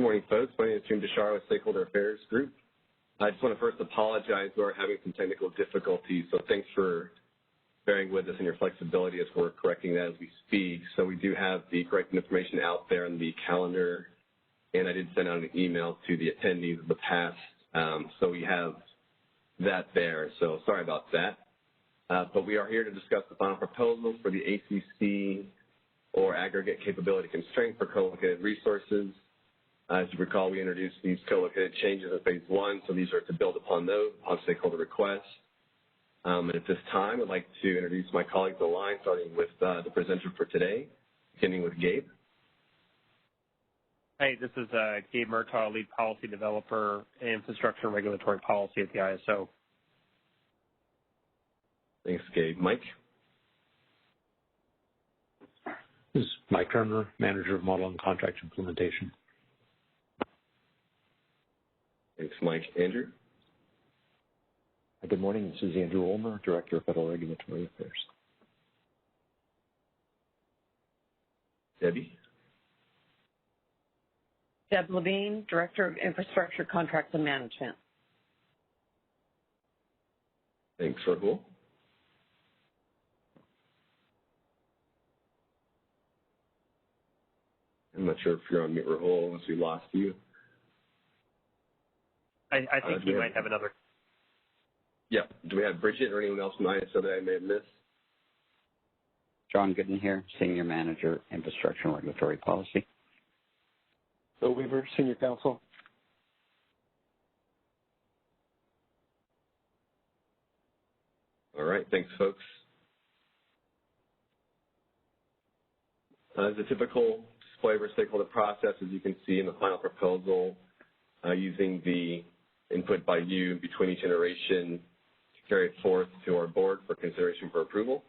Good morning, folks. My name is Jim Bishara with Stakeholder Affairs Group. I just want to first apologize. We're having some technical difficulties, so thanks for bearing with us and your flexibility as we're correcting that as we speak. So we do have the correct information out there in the calendar, and I did send out an email to the attendees of the past, so we have that there. So sorry about that. But we are here to discuss the final proposal for the ACC or Aggregate Capability Constraint for co-located resources. As you recall, we introduced these co-located changes in Phase 1, so these are to build upon those, upon stakeholder requests. And at this time, I'd like to introduce my colleagues on the line, starting with the presenter for today, beginning with Gabe. Hey, this is Gabe Murtaugh, Lead Policy Developer, Infrastructure and Regulatory Policy at the ISO. Thanks, Gabe. Mike? This is Mike Turner, Manager of Model and Contract Implementation. Thanks, Mike. Andrew? Good morning. This is Andrew Ulmer, Director of Federal Regulatory Affairs. Debbie? Deb Levine, Director of Infrastructure Contracts and Management. Thanks, Rahul. I'm not sure if you're on mute, Rahul, unless we lost you. I think you might have another. Yeah. Do we have Bridget or anyone else from ISO that I may have missed? John Gooden here, Senior Manager, Infrastructure and Regulatory Policy. Bill Weaver, Senior Counsel. All right. Thanks, folks. As a typical display of our stakeholder process, as you can see in the final proposal, using the input by you between each iteration to carry it forth to our board for consideration for approval.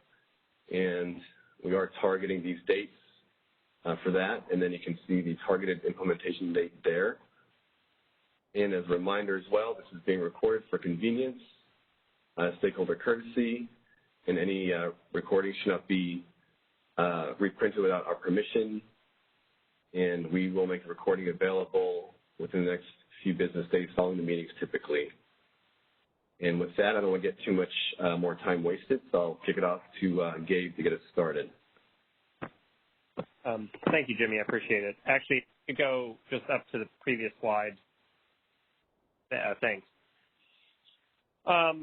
And we are targeting these dates for that, and then you can see the targeted implementation date there. And as a reminder as well, this is being recorded for convenience, stakeholder courtesy, and any recording should not be reprinted without our permission. And we will make the recording available within the next few business days following the meetings typically. And with that, I don't want to get too much more time wasted, so I'll kick it off to Gabe to get us started. Thank you, Jimmy. I appreciate it. Actually, to go just up to the previous slide. Thanks. I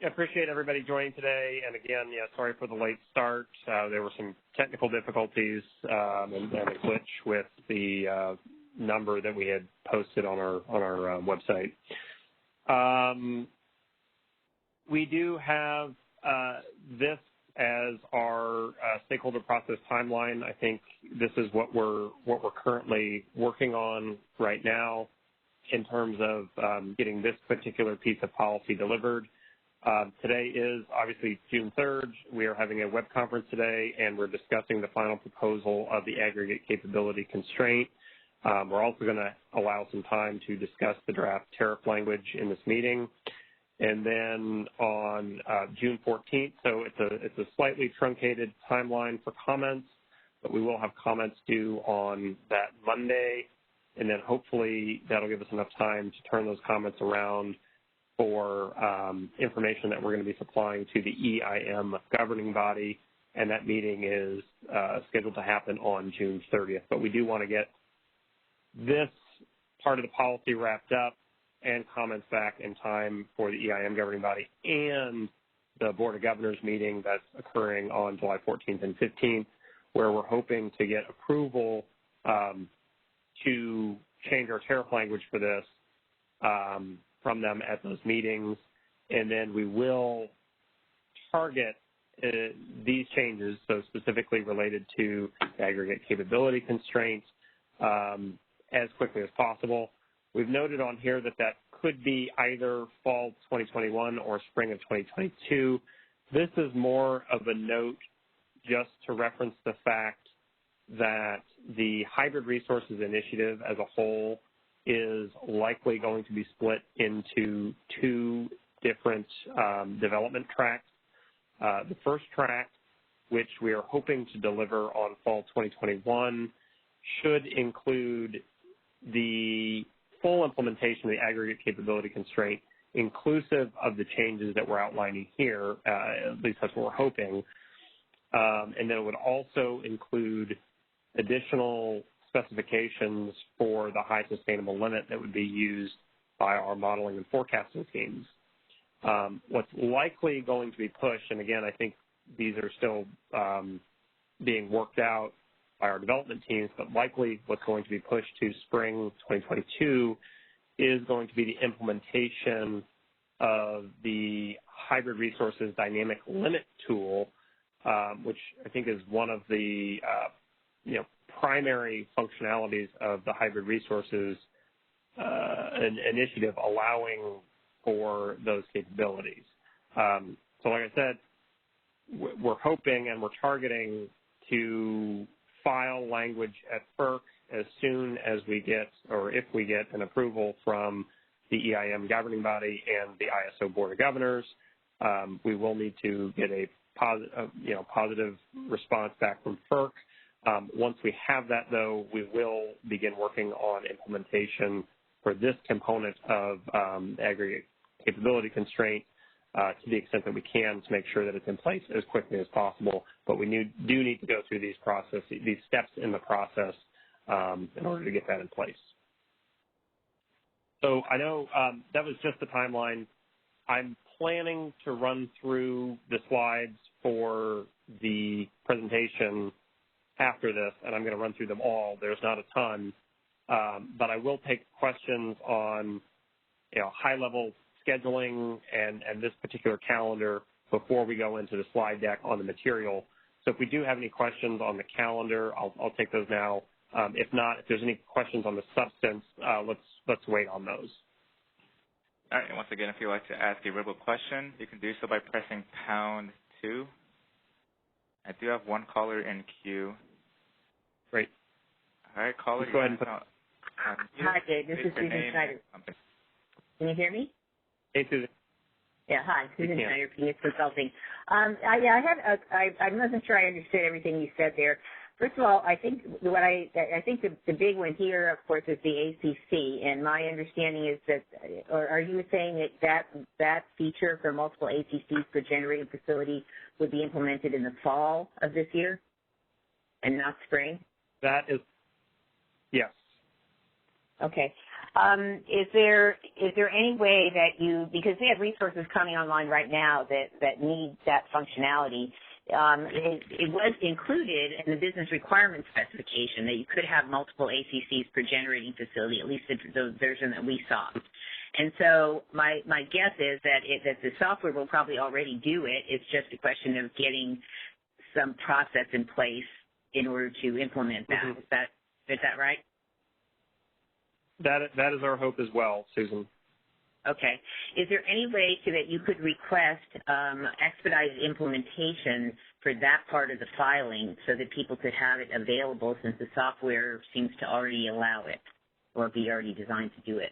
appreciate everybody joining today. And again, yeah, sorry for the late start. There were some technical difficulties and a glitch with the number that we had posted on our website. We do have this as our stakeholder process timeline. I think this is what we're currently working on right now in terms of getting this particular piece of policy delivered. Today is obviously June 3rd. We are having a web conference today, and we're discussing the final proposal of the Aggregate Capability Constraint. We're also going to allow some time to discuss the draft tariff language in this meeting. And then on June 14th, so it's a slightly truncated timeline for comments, but we will have comments due on that Monday. And then hopefully that'll give us enough time to turn those comments around for information that we're going to be supplying to the EIM governing body. And that meeting is scheduled to happen on June 30th. But we do want to get this part of the policy wrapped up and comments back in time for the EIM governing body and the Board of Governors meeting that's occurring on July 14th and 15th, where we're hoping to get approval to change our tariff language for this from them at those meetings. And then we will target these changes, so specifically related to the aggregate capability constraints, as quickly as possible. We've noted on here that that could be either fall 2021 or spring of 2022. This is more of a note just to reference the fact that the Hybrid Resources Initiative as a whole is likely going to be split into two different development tracks. The first track, which we are hoping to deliver on fall 2021, should include the full implementation of the aggregate capability constraint, inclusive of the changes that we're outlining here, at least that's what we're hoping, and then it would also include additional specifications for the high sustainable limit that would be used by our modeling and forecasting teams. What's likely going to be pushed, and again, I think these are still being worked out by our development teams, but likely what's going to be pushed to spring 2022 is going to be the implementation of the hybrid resources dynamic limit tool, which I think is one of the primary functionalities of the hybrid resources initiative, allowing for those capabilities. So like I said, we're hoping and we're targeting to file language at FERC as soon as we get, or if we get, an approval from the EIM governing body and the ISO Board of Governors. We will need to get a positive response back from FERC. Once we have that, though, we will begin working on implementation for this component of aggregate capability constraint to the extent that we can, to make sure that it's in place as quickly as possible. But we do need to go through these steps in the process in order to get that in place. So I know that was just the timeline. I'm planning to run through the slides for the presentation after this, and I'm going to run through them all. There's not a ton, but I will take questions on high-level scheduling and this particular calendar before we go into the slide deck on the material. So if we do have any questions on the calendar, I'll take those now. If not, if there's any questions on the substance, let's wait on those. All right, and once again, if you'd like to ask a verbal question, you can do so by pressing #2. I do have one caller in queue. Great. All right, caller. Go ahead and Hi, Dave. This is Susan Schneider. Can you hear me? Hey, Susan. Yeah, hi. Susan Schneider, Phoenix Consulting. I wasn't sure I understood everything you said there. First of all, I think the big one here, of course, is the ACC, and my understanding is that, or are you saying that feature for multiple ACCs per generating facility would be implemented in the fall of this year, and not spring? That is, yes. Okay. Is there any way that because we have resources coming online right now that need that functionality, it was included in the business requirement specification that you could have multiple ACCs per generating facility, at least the version that we saw. And so my guess is that the software will probably already do it. It's just a question of getting some process in place in order to implement that. Mm-hmm. Is that right? That is our hope as well, Susan. Okay. Is there any way that you could request expedited implementation for that part of the filing so that people could have it available, since the software seems to already allow it or be already designed to do it?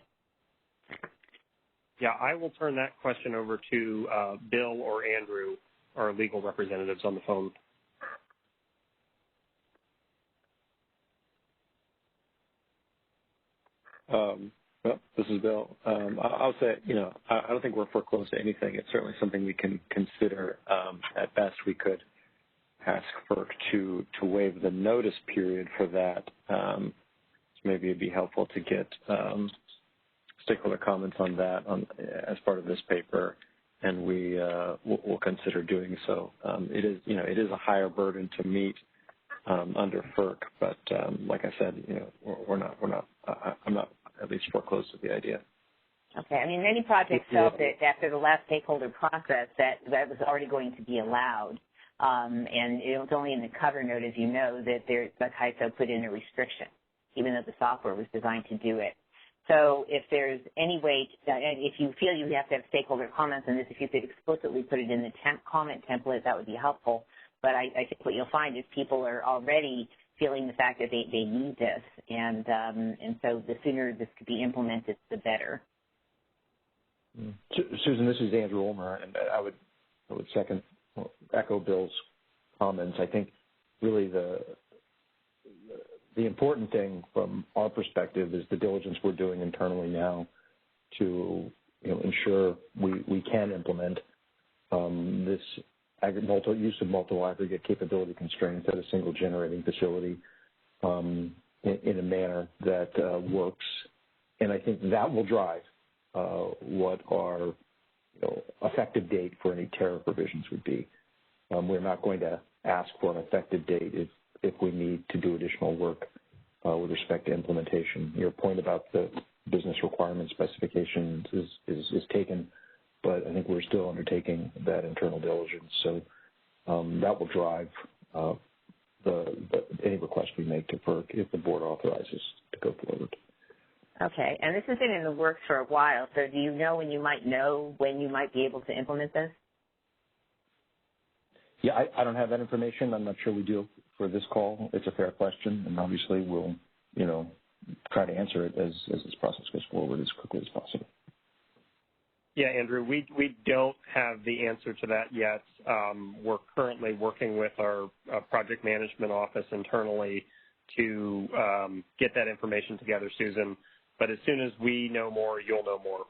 Yeah, I will turn that question over to Bill or Andrew, our legal representatives on the phone. Well, this is Bill. I'll say, I don't think we're foreclosed to anything. It's certainly something we can consider. At best, we could ask FERC to waive the notice period for that. So maybe it'd be helpful to get stakeholder comments on that as part of this paper, and we'll consider doing so. It is a higher burden to meet under FERC, but like I said, I'm not at least foreclosed to the idea. Okay. I mean, many projects felt that after the last stakeholder process that was already going to be allowed, and it was only in the cover note, as you know, that ISO put in a restriction, even though the software was designed to do it. So if there's any way, if you feel you have to have stakeholder comments on this, if you could explicitly put it in the comment template, that would be helpful. But I think what you'll find is people are already feeling the fact that they need this, and so the sooner this could be implemented, the better. Susan, this is Andrew Ulmer, and I would echo Bill's comments. I think really the the important thing from our perspective is the diligence we're doing internally now to ensure we can implement this use of multiple aggregate capability constraints at a single generating facility in a manner that works. And I think that will drive what our effective date for any tariff provisions would be. We're not going to ask for an effective date if we need to do additional work with respect to implementation. Your point about the business requirement specifications is taken, but I think we're still undertaking that internal diligence. So that will drive any request we make to FERC if the board authorizes to go forward. Okay, and this has been in the works for a while, so do you know when you might be able to implement this? Yeah, I don't have that information. I'm not sure we do for this call. It's a fair question, and obviously we'll, try to answer it as this process goes forward as quickly as possible. Yeah, Andrew, we don't have the answer to that yet. We're currently working with our project management office internally to get that information together, Susan. But as soon as we know more, you'll know more.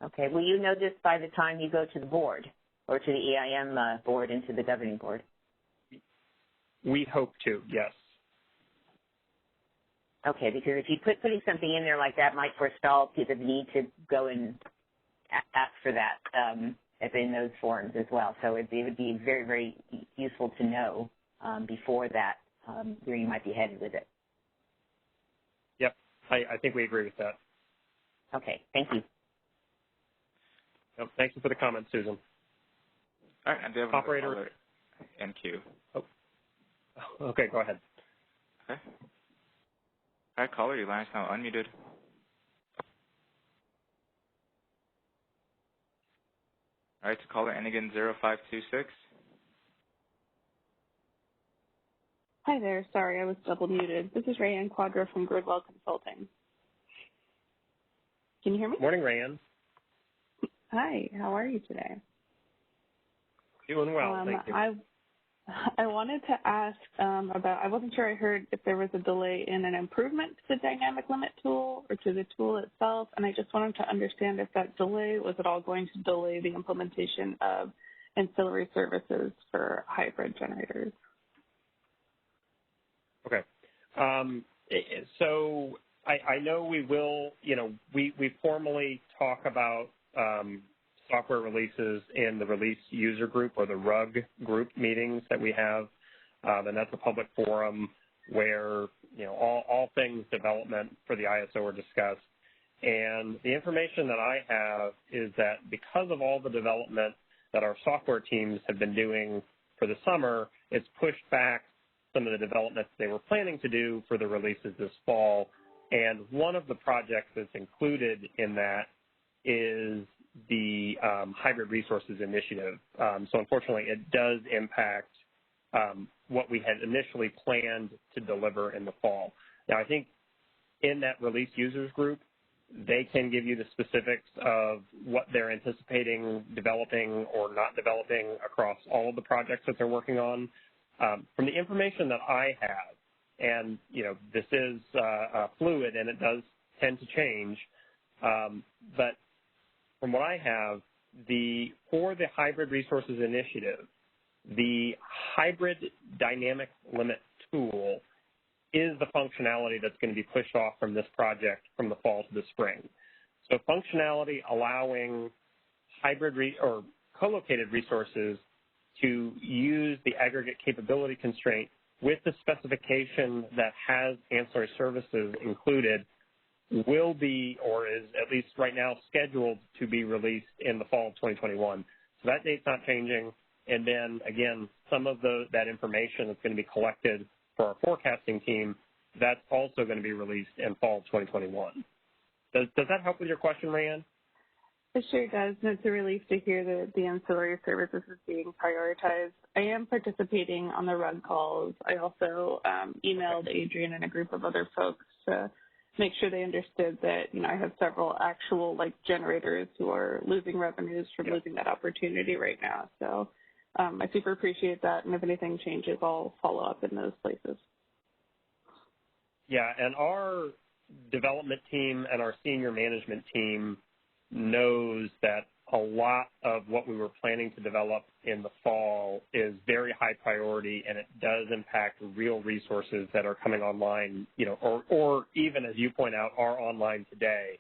Okay. Will you know this by the time you go to the board or to the EIM board and to the governing board? We hope to, yes. Okay, because if you putting something in there like that might forestall the need to go and ask for that in those forms as well. So it would be very, very useful to know before that where you might be headed with it. Yep, I think we agree with that. Okay, thank you. Well, thank you for the comment, Susan. All right, and do you have Operator in queue? Oh, okay, go ahead. Okay. All right, caller, your line is now unmuted. All right, so caller, and again, 0526. Hi there. Sorry, I was double muted. This is Rayanne Quadra from Gridwell Consulting. Can you hear me? Morning, Rayanne. Hi. How are you today? Doing well, thank you. I wanted to ask about, I wasn't sure I heard if there was a delay in an improvement to the dynamic limit tool or to the tool itself, and I just wanted to understand if that delay was at all going to delay the implementation of ancillary services for hybrid generators. Okay. So I know we will, we formally talk about software releases in the release user group or the RUG group meetings that we have. And that's a public forum where, all things development for the ISO are discussed. And the information that I have is that because of all the development that our software teams have been doing for the summer, it's pushed back some of the developments they were planning to do for the releases this fall. And one of the projects that's included in that is the Hybrid Resources Initiative. So unfortunately, it does impact what we had initially planned to deliver in the fall. Now, I think in that release users group, they can give you the specifics of what they're anticipating developing or not developing across all of the projects that they're working on. From the information that I have, and, this is fluid and it does tend to change, but from what I have, for the Hybrid Resources Initiative, the hybrid dynamic limit tool is the functionality that's going to be pushed off from this project from the fall to the spring. So functionality allowing hybrid or co-located resources to use the aggregate capability constraint with the specification that has ancillary services included will be, or is at least right now scheduled to be released in the fall of 2021. So that date's not changing. And then, again, some of that information that's going to be collected for our forecasting team, that's also going to be released in fall of 2021. Does that help with your question, Rayanne? It sure does, and it's a relief to hear that the ancillary services is being prioritized. I am participating on the RUG calls. I also emailed Adrian and a group of other folks to make sure they understood that, I have several actual, generators who are losing revenues from losing that opportunity right now. So I super appreciate that, and if anything changes, I'll follow up in those places. Yeah, and our development team and our senior management team knows that a lot of what we were planning to develop in the fall is very high priority, and it does impact real resources that are coming online, or even, as you point out, are online today.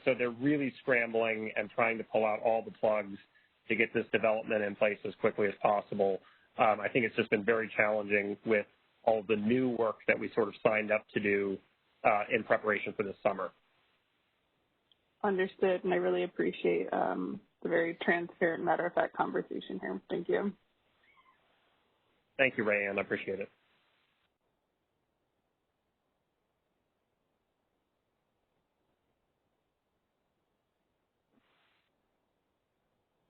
So they're really scrambling and trying to pull out all the plugs to get this development in place as quickly as possible. I think it's just been very challenging with all the new work that we sort of signed up to do in preparation for this summer. Understood, and I really appreciate the very transparent, matter-of-fact conversation here. Thank you. Thank you, Rayanne. I appreciate it.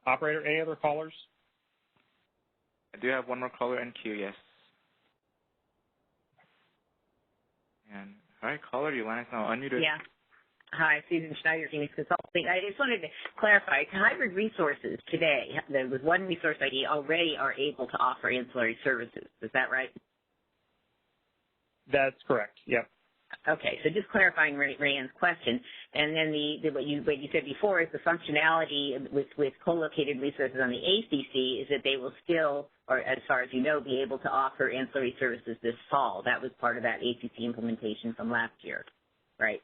Operator, any other callers? I do have one more caller in queue, yes. And, all right, caller, your line is now unmuted. Yeah. Hi, Susan Schneider, Phoenix Consulting. I just wanted to clarify, hybrid resources today, with one resource ID, already are able to offer ancillary services. Is that right? That's correct, yep. Okay, so just clarifying Rayanne's question, and then what you said before is the functionality with co-located resources on the ACC is that they will still, or as far as you know, be able to offer ancillary services this fall. That was part of that ACC implementation from last year, right?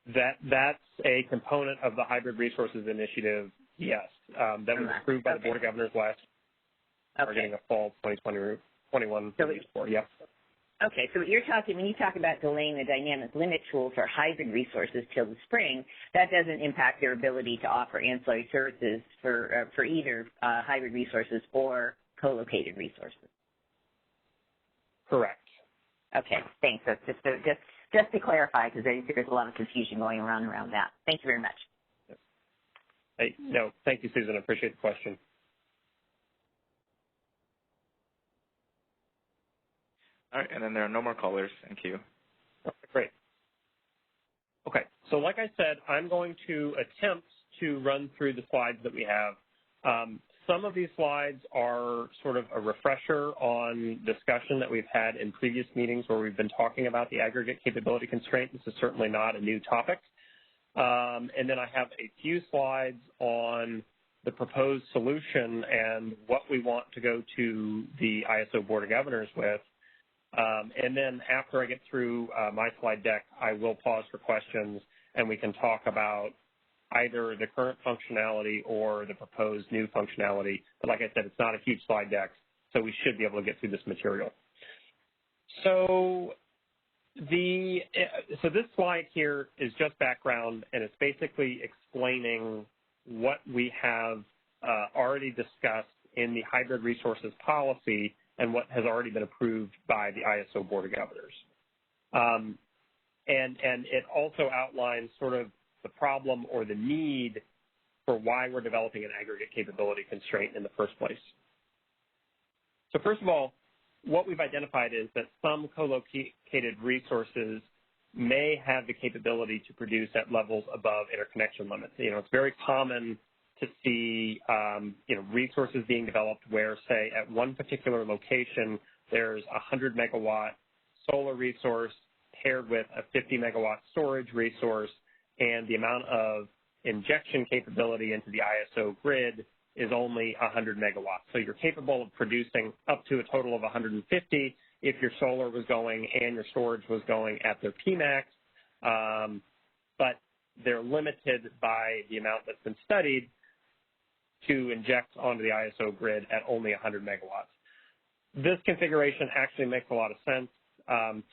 That's a component of the Hybrid Resources Initiative, yes. That was approved by the Board of Governors last year, targeting a fall 2021 release for, yep. Okay, so when you talk about delaying the dynamic limit tool for hybrid resources till the spring, that doesn't impact their ability to offer ancillary services for either hybrid resources or co-located resources. Correct. Okay, thanks. That's just to clarify, because I think there's a lot of confusion going around that. Thank you very much. Hey, no, thank you, Susan. I appreciate the question. All right, and then there are no more callers in queue. Okay, great. Okay, so like I said, I'm going to attempt to run through the slides that we have. Some of these slides are sort of a refresher on discussion that we've had in previous meetings where we've been talking about the aggregate capability constraint. This is certainly not a new topic. And then I have a few slides on the proposed solution and what we want to go to the ISO Board of Governors with. And then after I get through my slide deck, I will pause for questions and we can talk about either the current functionality or the proposed new functionality. But like I said, it's not a huge slide deck, so we should be able to get through this material. So this slide here is just background, and it's basically explaining what we have already discussed in the hybrid resources policy and what has already been approved by the ISO Board of Governors. And it also outlines sort of the problem or the need for why we're developing an aggregate capability constraint in the first place. So first of all, what we've identified is that some co-located resources may have the capability to produce at levels above interconnection limits. It's very common to see, resources being developed where, say, at one particular location, there's a 100 megawatt solar resource paired with a 50 megawatt storage resource, and the amount of injection capability into the ISO grid is only 100 megawatts. So you're capable of producing up to a total of 150 if your solar was going and your storage was going at their Pmax, but they're limited by the amount that's been studied to inject onto the ISO grid at only 100 megawatts. This configuration actually makes a lot of sense.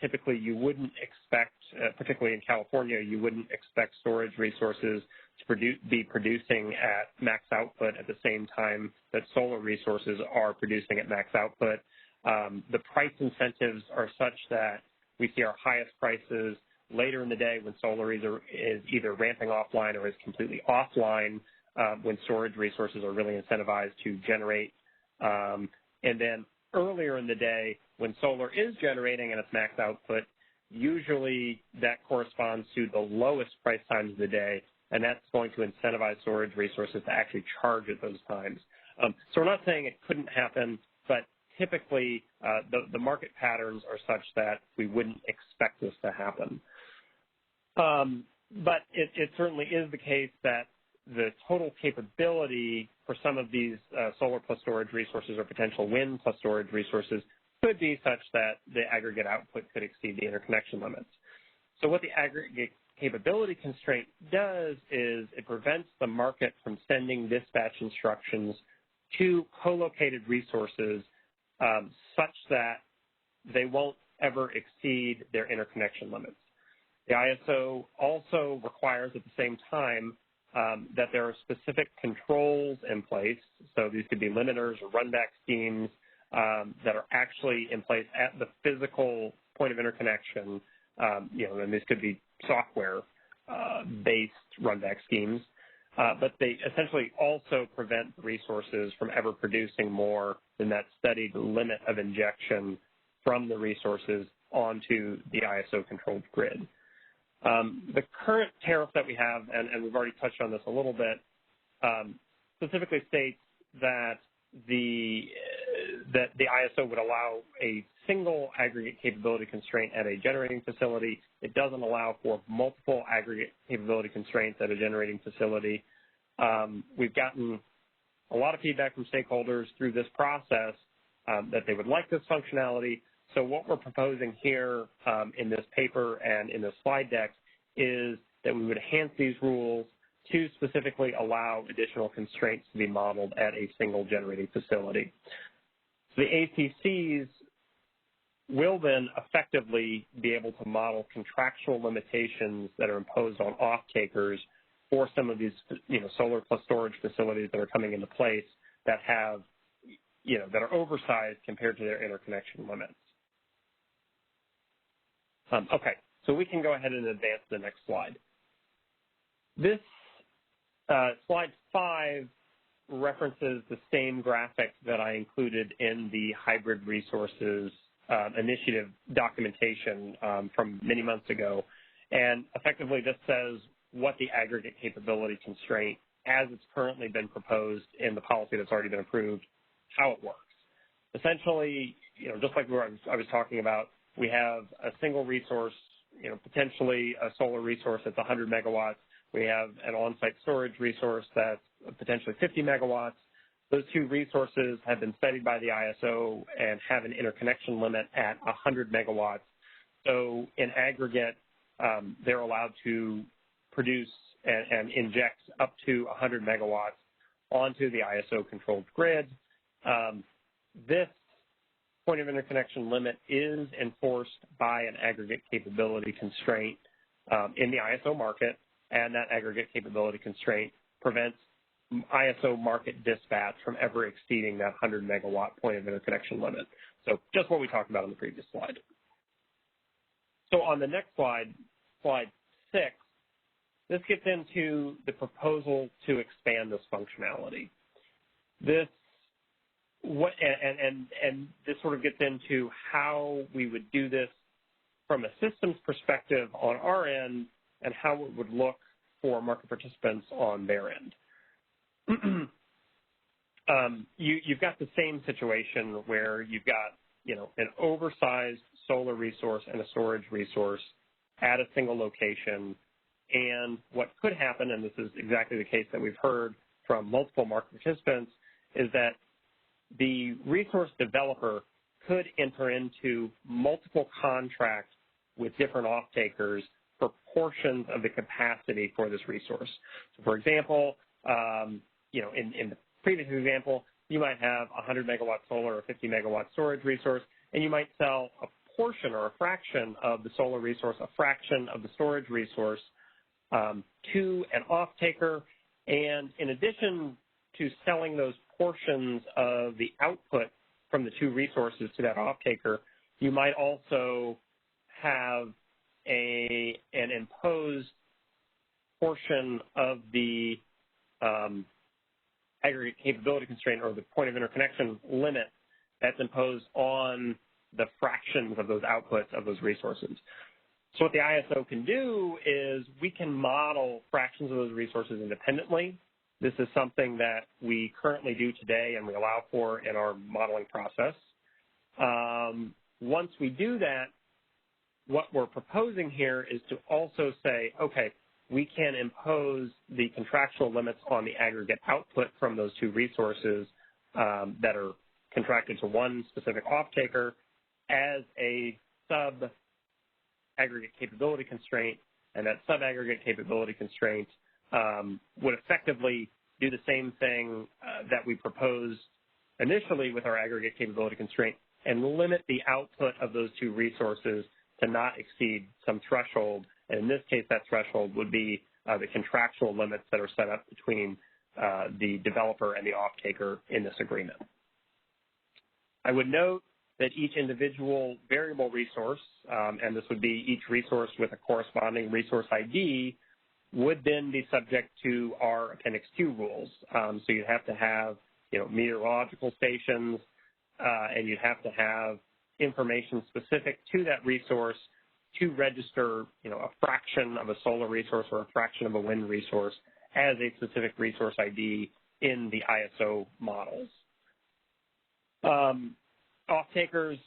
Typically, you wouldn't expect, particularly in California, you wouldn't expect storage resources to be producing at max output at the same time that solar resources are producing at max output. The price incentives are such that we see our highest prices later in the day when solar is either ramping offline or is completely offline, when storage resources are really incentivized to generate. And then earlier in the day, when solar is generating at its max output, usually that corresponds to the lowest price times of the day, and that's going to incentivize storage resources to actually charge at those times. So we're not saying it couldn't happen, but typically the market patterns are such that we wouldn't expect this to happen. But it certainly is the case that the total capability for some of these solar plus storage resources or potential wind plus storage resources could be such that the aggregate output could exceed the interconnection limits. So what the aggregate capability constraint does is it prevents the market from sending dispatch instructions to co-located resources such that they won't ever exceed their interconnection limits. The ISO also requires at the same time that there are specific controls in place. So these could be limiters or runback schemes that are actually in place at the physical point of interconnection. And these could be software-based runback schemes. But they essentially also prevent resources from ever producing more than that studied limit of injection from the resources onto the ISO-controlled grid. The current tariff that we have, and we've already touched on this a little bit, specifically states that the ISO would allow a single aggregate capability constraint at a generating facility. It doesn't allow for multiple aggregate capability constraints at a generating facility. We've gotten a lot of feedback from stakeholders through this process that they would like this functionality. So what we're proposing here in this paper and in the slide deck is that we would enhance these rules to specifically allow additional constraints to be modeled at a single generating facility. So the ACCs will then effectively be able to model contractual limitations that are imposed on off-takers for some of these, solar plus storage facilities that are coming into place that have, that are oversized compared to their interconnection limits. Okay, so we can go ahead and advance to the next slide. This slide 5 references the same graphic that I included in the hybrid resources initiative documentation from many months ago. And effectively this says what the aggregate capability constraint, as it's currently been proposed in the policy that's already been approved, how it works. Essentially, just like I was talking about, we have a single resource, potentially a solar resource that's 100 megawatts. We have an on-site storage resource that's potentially 50 megawatts. Those two resources have been studied by the ISO and have an interconnection limit at 100 megawatts. So in aggregate, they're allowed to produce and inject up to 100 megawatts onto the ISO-controlled grid. This point of interconnection limit is enforced by an aggregate capability constraint in the ISO market, and that aggregate capability constraint prevents ISO market dispatch from ever exceeding that 100 megawatt point of interconnection limit. So just what we talked about on the previous slide. So on the next slide, slide 6, this gets into the proposal to expand this functionality. This this sort of gets into how we would do this from a systems perspective on our end and how it would look for market participants on their end. You've got the same situation where you've got, an oversized solar resource and a storage resource at a single location. And what could happen, and this is exactly the case that we've heard from multiple market participants, is that the resource developer could enter into multiple contracts with different off-takers for portions of the capacity for this resource. So for example, in the previous example, you might have a 100 megawatt solar or 50 megawatt storage resource, and you might sell a portion or a fraction of the solar resource, a fraction of the storage resource to an off-taker. And in addition to selling those portions of the output from the two resources to that off-taker, you might also have an imposed portion of the aggregate capability constraint or the point of interconnection limit that's imposed on the fractions of those outputs of those resources. So what the ISO can do is we can model fractions of those resources independently. This is something that we currently do today and we allow for in our modeling process. Once we do that, what we're proposing here is to also say, okay, we can impose the contractual limits on the aggregate output from those two resources that are contracted to one specific off-taker as a sub-aggregate capability constraint, and that sub-aggregate capability constraint would effectively do the same thing that we proposed initially with our aggregate capability constraint and limit the output of those two resources to not exceed some threshold. And in this case, that threshold would be the contractual limits that are set up between the developer and the off-taker in this agreement. I would note that each individual variable resource, and this would be each resource with a corresponding resource ID, would then be subject to our Appendix Q rules. So you'd have to have, meteorological stations, and you'd have to have information specific to that resource to register, a fraction of a solar resource or a fraction of a wind resource as a specific resource ID in the ISO models. Off-takers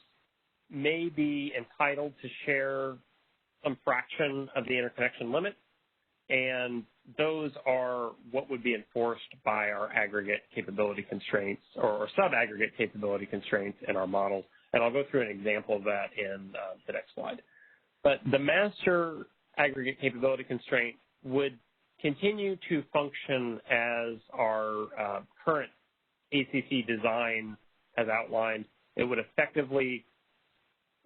may be entitled to share some fraction of the interconnection limit, and those are what would be enforced by our aggregate capability constraints or sub-aggregate capability constraints in our models. And I'll go through an example of that in the next slide. But the master aggregate capability constraint would continue to function as our current ACC design has outlined. It would effectively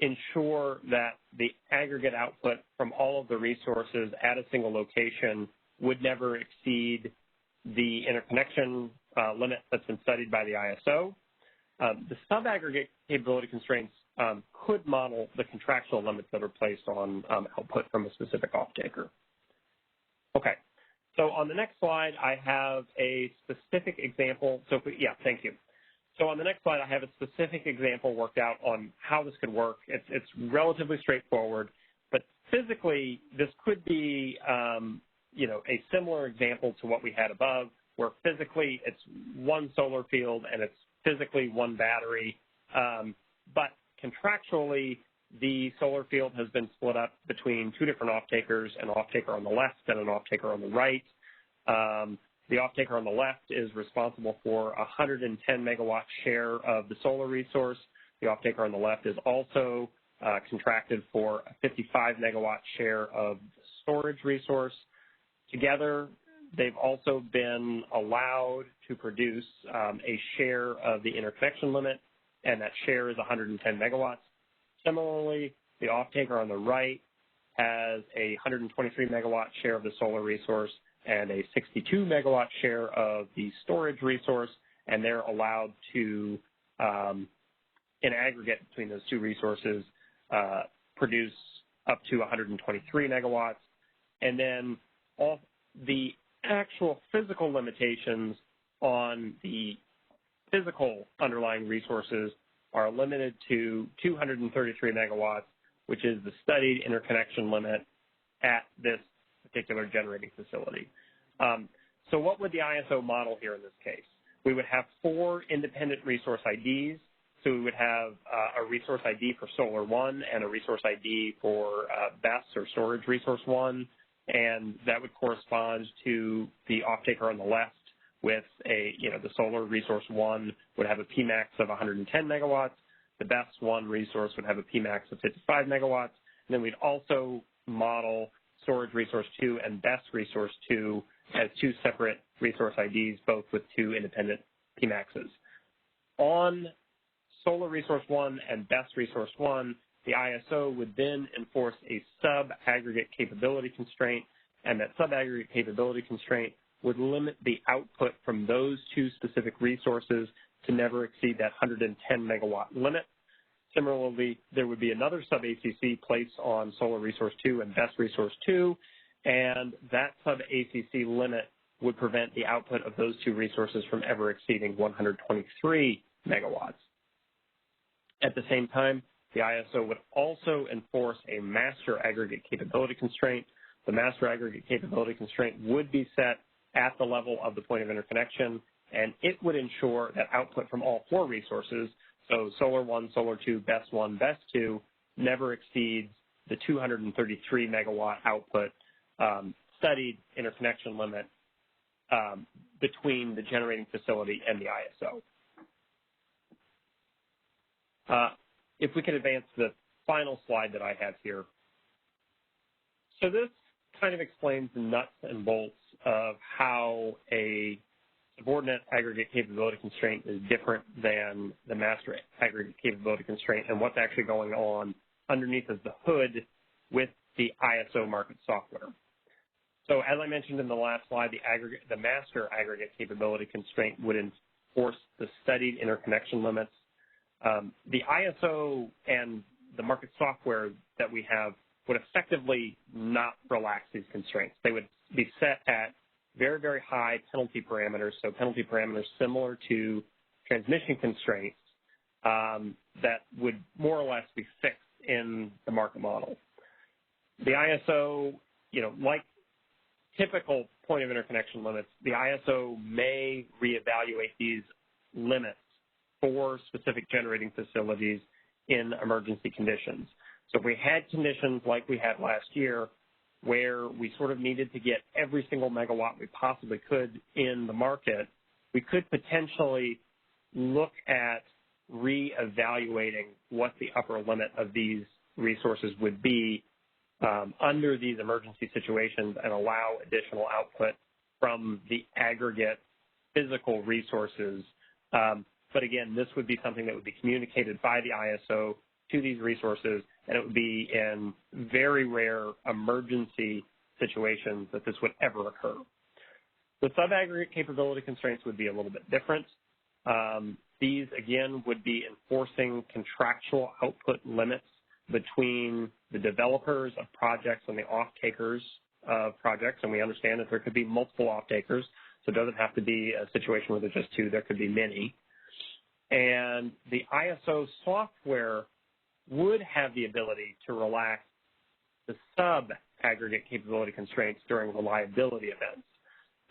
ensure that the aggregate output from all of the resources at a single location would never exceed the interconnection limit that's been studied by the ISO. The sub-aggregate capability constraints could model the contractual limits that are placed on output from a specific off-taker. Okay, so on the next slide, I have a specific example. So, thank you. So on the next slide, I have a specific example worked out on how this could work. It's relatively straightforward, but physically, this could be, a similar example to what we had above, where physically it's one solar field and it's physically one battery, but contractually, the solar field has been split up between two different off-takers, an off-taker on the left and an off-taker on the right. The off-taker on the left is responsible for a 110 megawatt share of the solar resource. The off-taker on the left is also contracted for a 55 megawatt share of the storage resource. Together, they've also been allowed to produce a share of the interconnection limit, and that share is 110 megawatts. Similarly, the off-taker on the right has a 123 megawatt share of the solar resource and a 62 megawatt share of the storage resource, and they're allowed to, in aggregate between those two resources, produce up to 123 megawatts. And then all the actual physical limitations on the physical underlying resources are limited to 233 megawatts, which is the studied interconnection limit at this particular generating facility. So what would the ISO model here in this case? We would have 4 independent resource IDs. So we would have a resource ID for Solar 1 and a resource ID for BESS or Storage Resource 1, and that would correspond to the off-taker on the left with the Solar Resource 1 would have a Pmax of 110 megawatts. The BESS 1 resource would have a Pmax of 55 megawatts. And then we'd also model Storage Resource 2 and BESS Resource 2 as 2 separate resource IDs, both with 2 independent Pmaxes. On Solar Resource 1 and BESS Resource 1, the ISO would then enforce a sub-aggregate capability constraint, and that sub-aggregate capability constraint would limit the output from those 2 specific resources to never exceed that 110 megawatt limit. Similarly, there would be another sub-ACC placed on Solar Resource 2 and BESS Resource 2, and that sub-ACC limit would prevent the output of those 2 resources from ever exceeding 123 megawatts. At the same time, the ISO would also enforce a master aggregate capability constraint. The master aggregate capability constraint would be set at the level of the point of interconnection, and it would ensure that output from all 4 resources, So Solar 1, Solar 2, BESS 1, BESS 2 never exceeds the 233 megawatt output studied interconnection limit between the generating facility and the ISO. If we could advance to the final slide that I have here. So this kind of explains the nuts and bolts of how a subordinate aggregate capability constraint is different than the master aggregate capability constraint and what's actually going on underneath of the hood with the ISO market software. So as I mentioned in the last slide, the master aggregate capability constraint would enforce the studied interconnection limits. The ISO and the market software that we have would effectively not relax these constraints. They would be set at very, very high penalty parameters, so penalty parameters similar to transmission constraints that would more or less be fixed in the market model. The ISO, like typical point of interconnection limits, the ISO may reevaluate these limits for specific generating facilities in emergency conditions. So if we had conditions like we had last year where we sort of needed to get every single megawatt we possibly could in the market, we could potentially look at reevaluating what the upper limit of these resources would be under these emergency situations and allow additional output from the aggregate physical resources. But again, this would be something that would be communicated by the ISO to these resources, and it would be in very rare emergency situations that this would ever occur. The sub-aggregate capability constraints would be a little bit different. These, again, would be enforcing contractual output limits between the developers of projects and the off-takers of projects, and we understand that there could be multiple off-takers, so it doesn't have to be a situation where there's just two, there could be many. And the ISO software would have the ability to relax the sub-aggregate capability constraints during reliability events.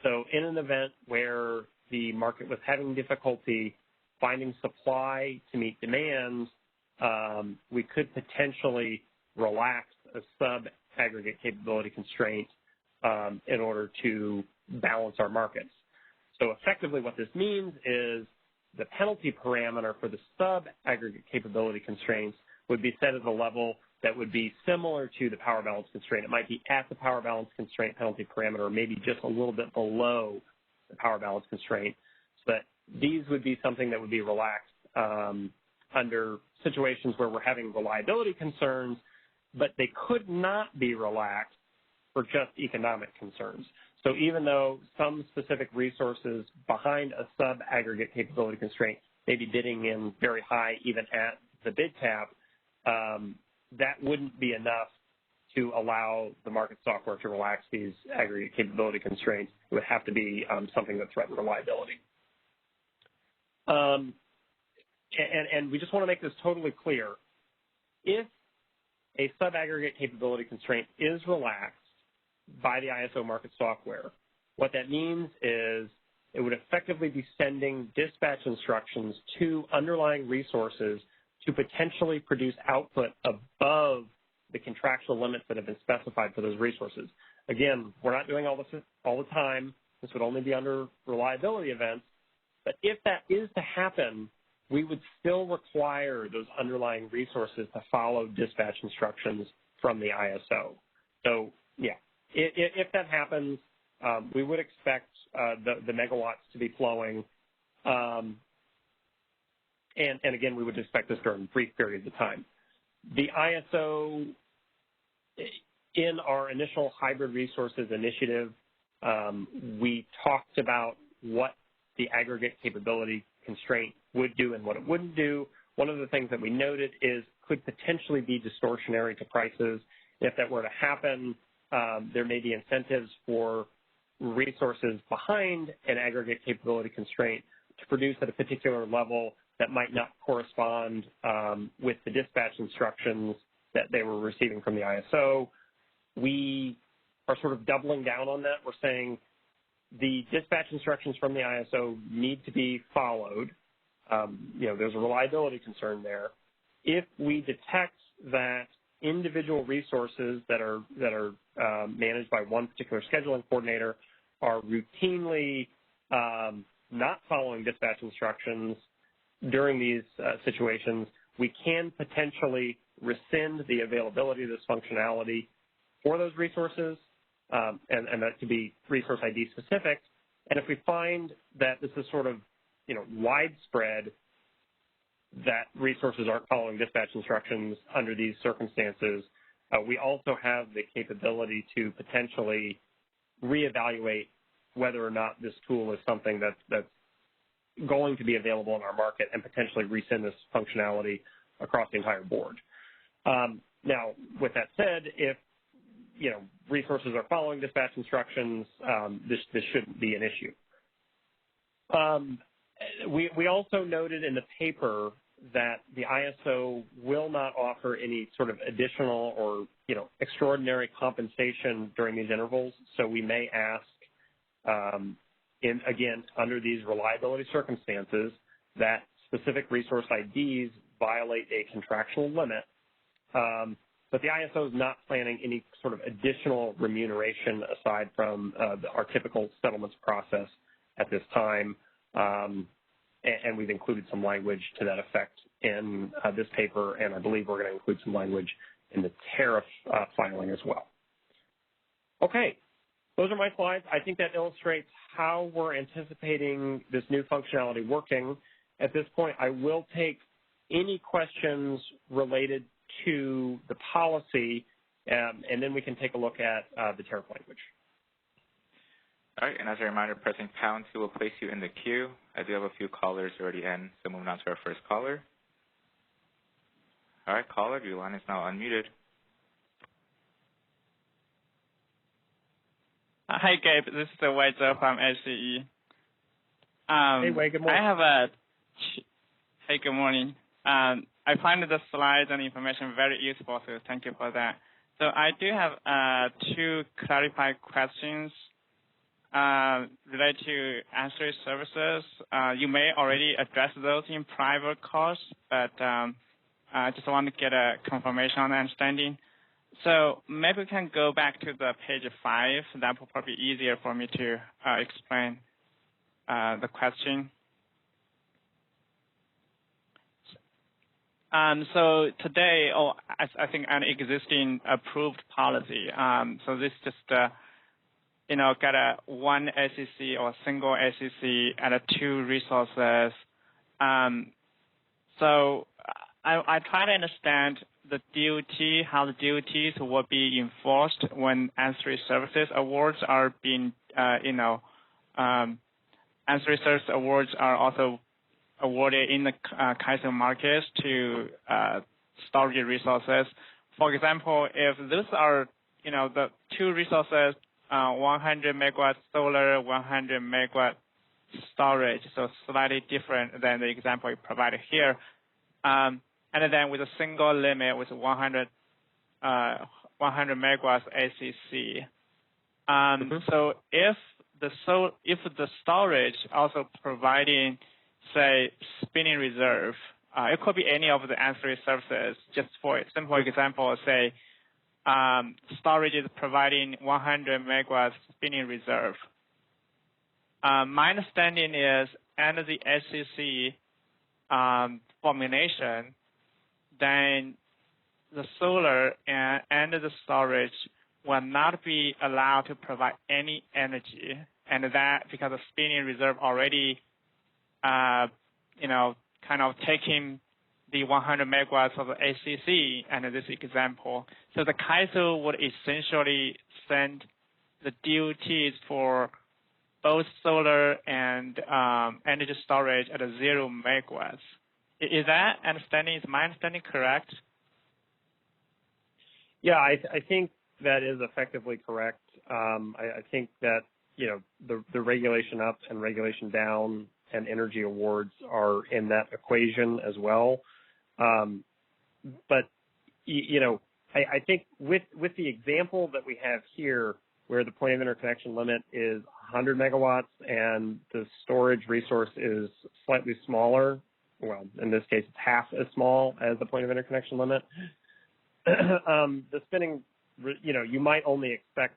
So in an event where the market was having difficulty finding supply to meet demands, we could potentially relax a sub-aggregate capability constraint in order to balance our markets. So effectively what this means is the penalty parameter for the sub-aggregate capability constraints would be set at a level that would be similar to the power balance constraint. It might be at the power balance constraint penalty parameter, or maybe just a little bit below the power balance constraint. So that these would be something that would be relaxed under situations where we're having reliability concerns, but they could not be relaxed for just economic concerns. So even though some specific resources behind a sub-aggregate capability constraint may be bidding in very high, even at the bid cap, that wouldn't be enough to allow the market software to relax these aggregate capability constraints. It would have to be something that threatened reliability. And we just want to make this totally clear. If a sub-aggregate capability constraint is relaxed by the ISO market software, what that means is it would effectively be sending dispatch instructions to underlying resources to potentially produce output above the contractual limits that have been specified for those resources. Again, we're not doing all this all the time. This would only be under reliability events. But if that is to happen, we would still require those underlying resources to follow dispatch instructions from the ISO. So, yeah, if that happens, we would expect the megawatts to be flowing. And again, we would expect this during brief periods of time. The ISO, in our initial hybrid resources initiative, we talked about what the aggregate capability constraint would do and what it wouldn't do. One of the things that we noted is could potentially be distortionary to prices. If that were to happen, there may be incentives for resources behind an aggregate capability constraint to produce at a particular level that might not correspond with the dispatch instructions that they were receiving from the ISO. We are sort of doubling down on that. We're saying the dispatch instructions from the ISO need to be followed, there's a reliability concern there. If we detect that individual resources that are managed by one particular scheduling coordinator are routinely not following dispatch instructions during these situations, we can potentially rescind the availability of this functionality for those resources, and that could be resource ID specific. And if we find that this is sort of, widespread, that resources aren't following dispatch instructions under these circumstances, we also have the capability to potentially reevaluate whether or not this tool is something that's going to be available in our market and potentially rescind this functionality across the entire board. Now, with that said, if resources are following dispatch instructions, this shouldn't be an issue. We also noted in the paper that the ISO will not offer any sort of additional or extraordinary compensation during these intervals. So we may ask, again, under these reliability circumstances, that specific resource IDs violate a contractual limit. But the ISO is not planning any sort of additional remuneration aside from our typical settlements process at this time. And we've included some language to that effect in this paper, and I believe we're going to include some language in the tariff filing as well. Okay, those are my slides. I think that illustrates how we're anticipating this new functionality working. At this point, I will take any questions related to the policy, and then we can take a look at the tariff language. All right, and as a reminder, pressing #2 will place you in the queue. I do have a few callers already in, so moving on to our first caller. All right, caller, your line is now unmuted. Hi, Gabe. This is Wei Zhou from HCE. Hey, Wei, good morning. Hey, good morning. I find the slides and information very useful, so thank you for that. So I do have two clarified questions related to ancillary services. You may already address those in private calls, but I just want to get a confirmation on the understanding. So maybe we can go back to the page 5. That will probably be easier for me to explain the question. So today, I think an existing approved policy. So this just got a one SEC or single SEC and two resources. So I try to understand the DOT, how the DOTs will be enforced when ancillary services awards are being, ancillary service awards are also awarded in the CAISO markets to storage resources. For example, if those are, the two resources, 100 megawatt solar, 100 megawatt storage, so slightly different than the example you provided here. And then with a single limit with 100 megawatts ACC. So if the storage also providing, say, spinning reserve, it could be any of the ancillary services. Just for a simple example, say storage is providing 100 megawatts spinning reserve. My understanding is under the SEC formulation, then the solar and the storage will not be allowed to provide any energy, and that because the spinning reserve already, kind of taking the 100 megawatts of the ACC under this example. So the CAISO would essentially send the DOTs for both solar and energy storage at 0 megawatts. Is my understanding correct? Yeah, I think that is effectively correct. I think that, the regulation up and regulation down and energy awards are in that equation as well. But, I think with the example that we have here, where the point of interconnection limit is 100 megawatts and the storage resource is slightly smaller well, in this case, it's half as small as the point of interconnection limit. The spinning, you might only expect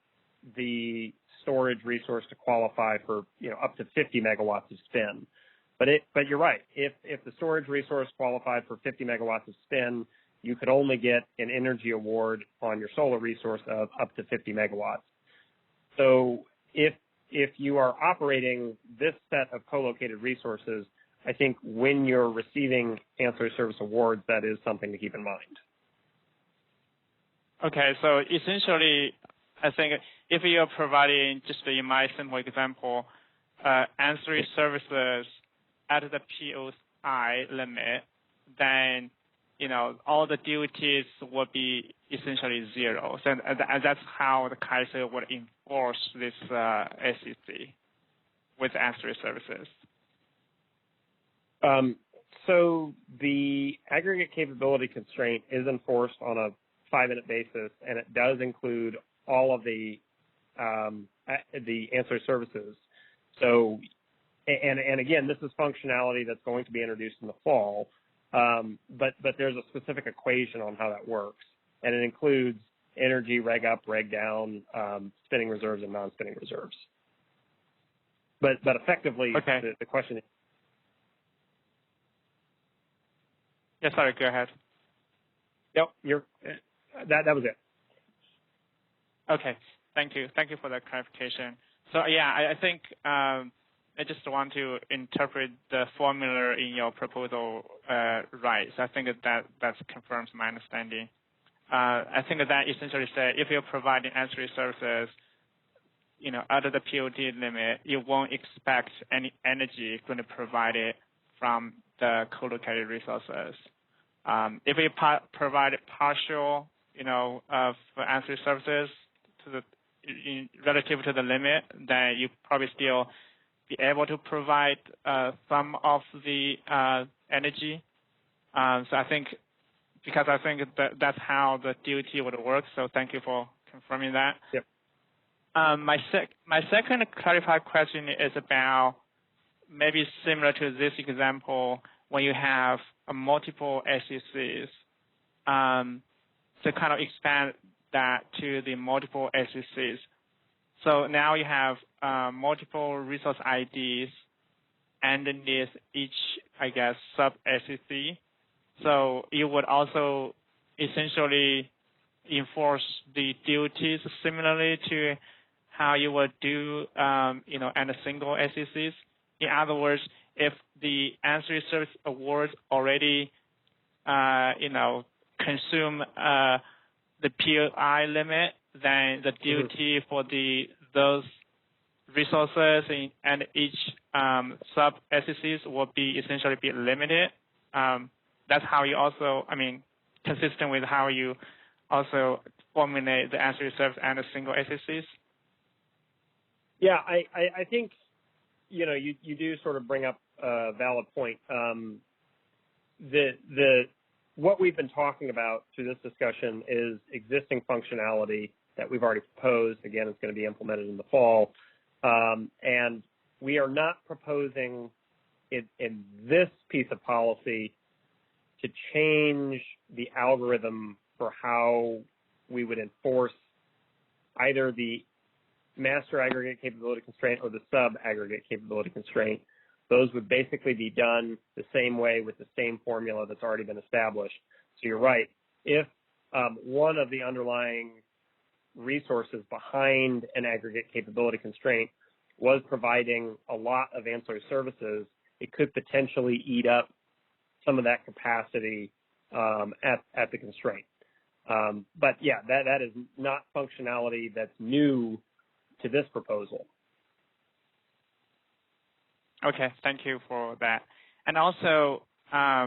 the storage resource to qualify for, up to 50 megawatts of spin. But you're right. If the storage resource qualified for 50 megawatts of spin, you could only get an energy award on your solar resource of up to 50 megawatts. So if you are operating this set of co-located resources, I think when you're receiving ancillary service awards, that is something to keep in mind. Okay, so essentially, I think if you're providing, just in my simple example, ancillary services at the POI limit, then all the duties will be essentially zero. So, and that's how the CAISO would enforce this SEC with ancillary services. So the aggregate capability constraint is enforced on a 5-minute basis, and it does include all of the ancillary services. So, and again, this is functionality that's going to be introduced in the fall, but there's a specific equation on how that works, and it includes energy, reg up, reg down, spinning reserves, and non-spinning reserves. But effectively, okay. The question is. Yeah, sorry, go ahead. Yep, that was it. Okay, thank you. Thank you for that clarification. So yeah, I think I just want to interpret the formula in your proposal right. So I think that confirms my understanding. I think that essentially says if you're providing ancillary services, under the POD limit, you won't expect any energy going to provide it from the co-located resources. If you provide partial, of ancillary services relative to the limit, then you probably still be able to provide some of the energy. So I think, because I think that's how the DOT would work. So thank you for confirming that. Yep. My second clarified question is about maybe similar to this example when you have multiple SECs. To kind of expand that to the multiple SECs. So now you have multiple resource IDs underneath each, I guess, sub-SEC. So you would also essentially enforce the duties similarly to how you would do, and a single SECs. In other words, if the ancillary service awards already, consume the POI limit, then the duty for those resources and each sub-SECs will be essentially be limited. That's how you also, consistent with how you also formulate the ancillary service and the single SECs. Yeah, I think, you do sort of bring up a valid point. What we've been talking about through this discussion is existing functionality that we've already proposed. Again, it's going to be implemented in the fall. And we are not proposing in this piece of policy to change the algorithm for how we would enforce either the master aggregate capability constraint or the sub-aggregate capability constraint. Those would basically be done the same way with the same formula that's already been established. So you're right. If one of the underlying resources behind an aggregate capability constraint was providing a lot of ancillary services, it could potentially eat up some of that capacity at the constraint. But yeah, that is not functionality that's new to this proposal. Okay, thank you for that. And also, I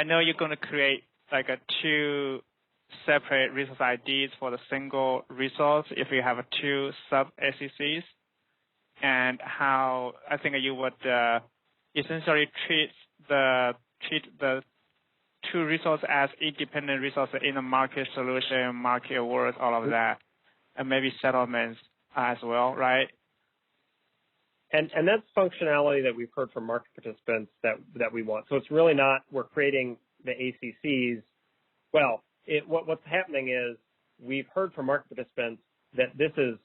know you're going to create like two separate resource IDs for the single resource if you have two sub-SECs, and how I think you would essentially treat the two resources as independent resources in a market solution, market awards, all of that, and maybe settlements as well, right? And that's functionality that we've heard from market participants that we want. So it's really not we're creating the ACCs. Well, what's happening is we've heard from market participants that this is,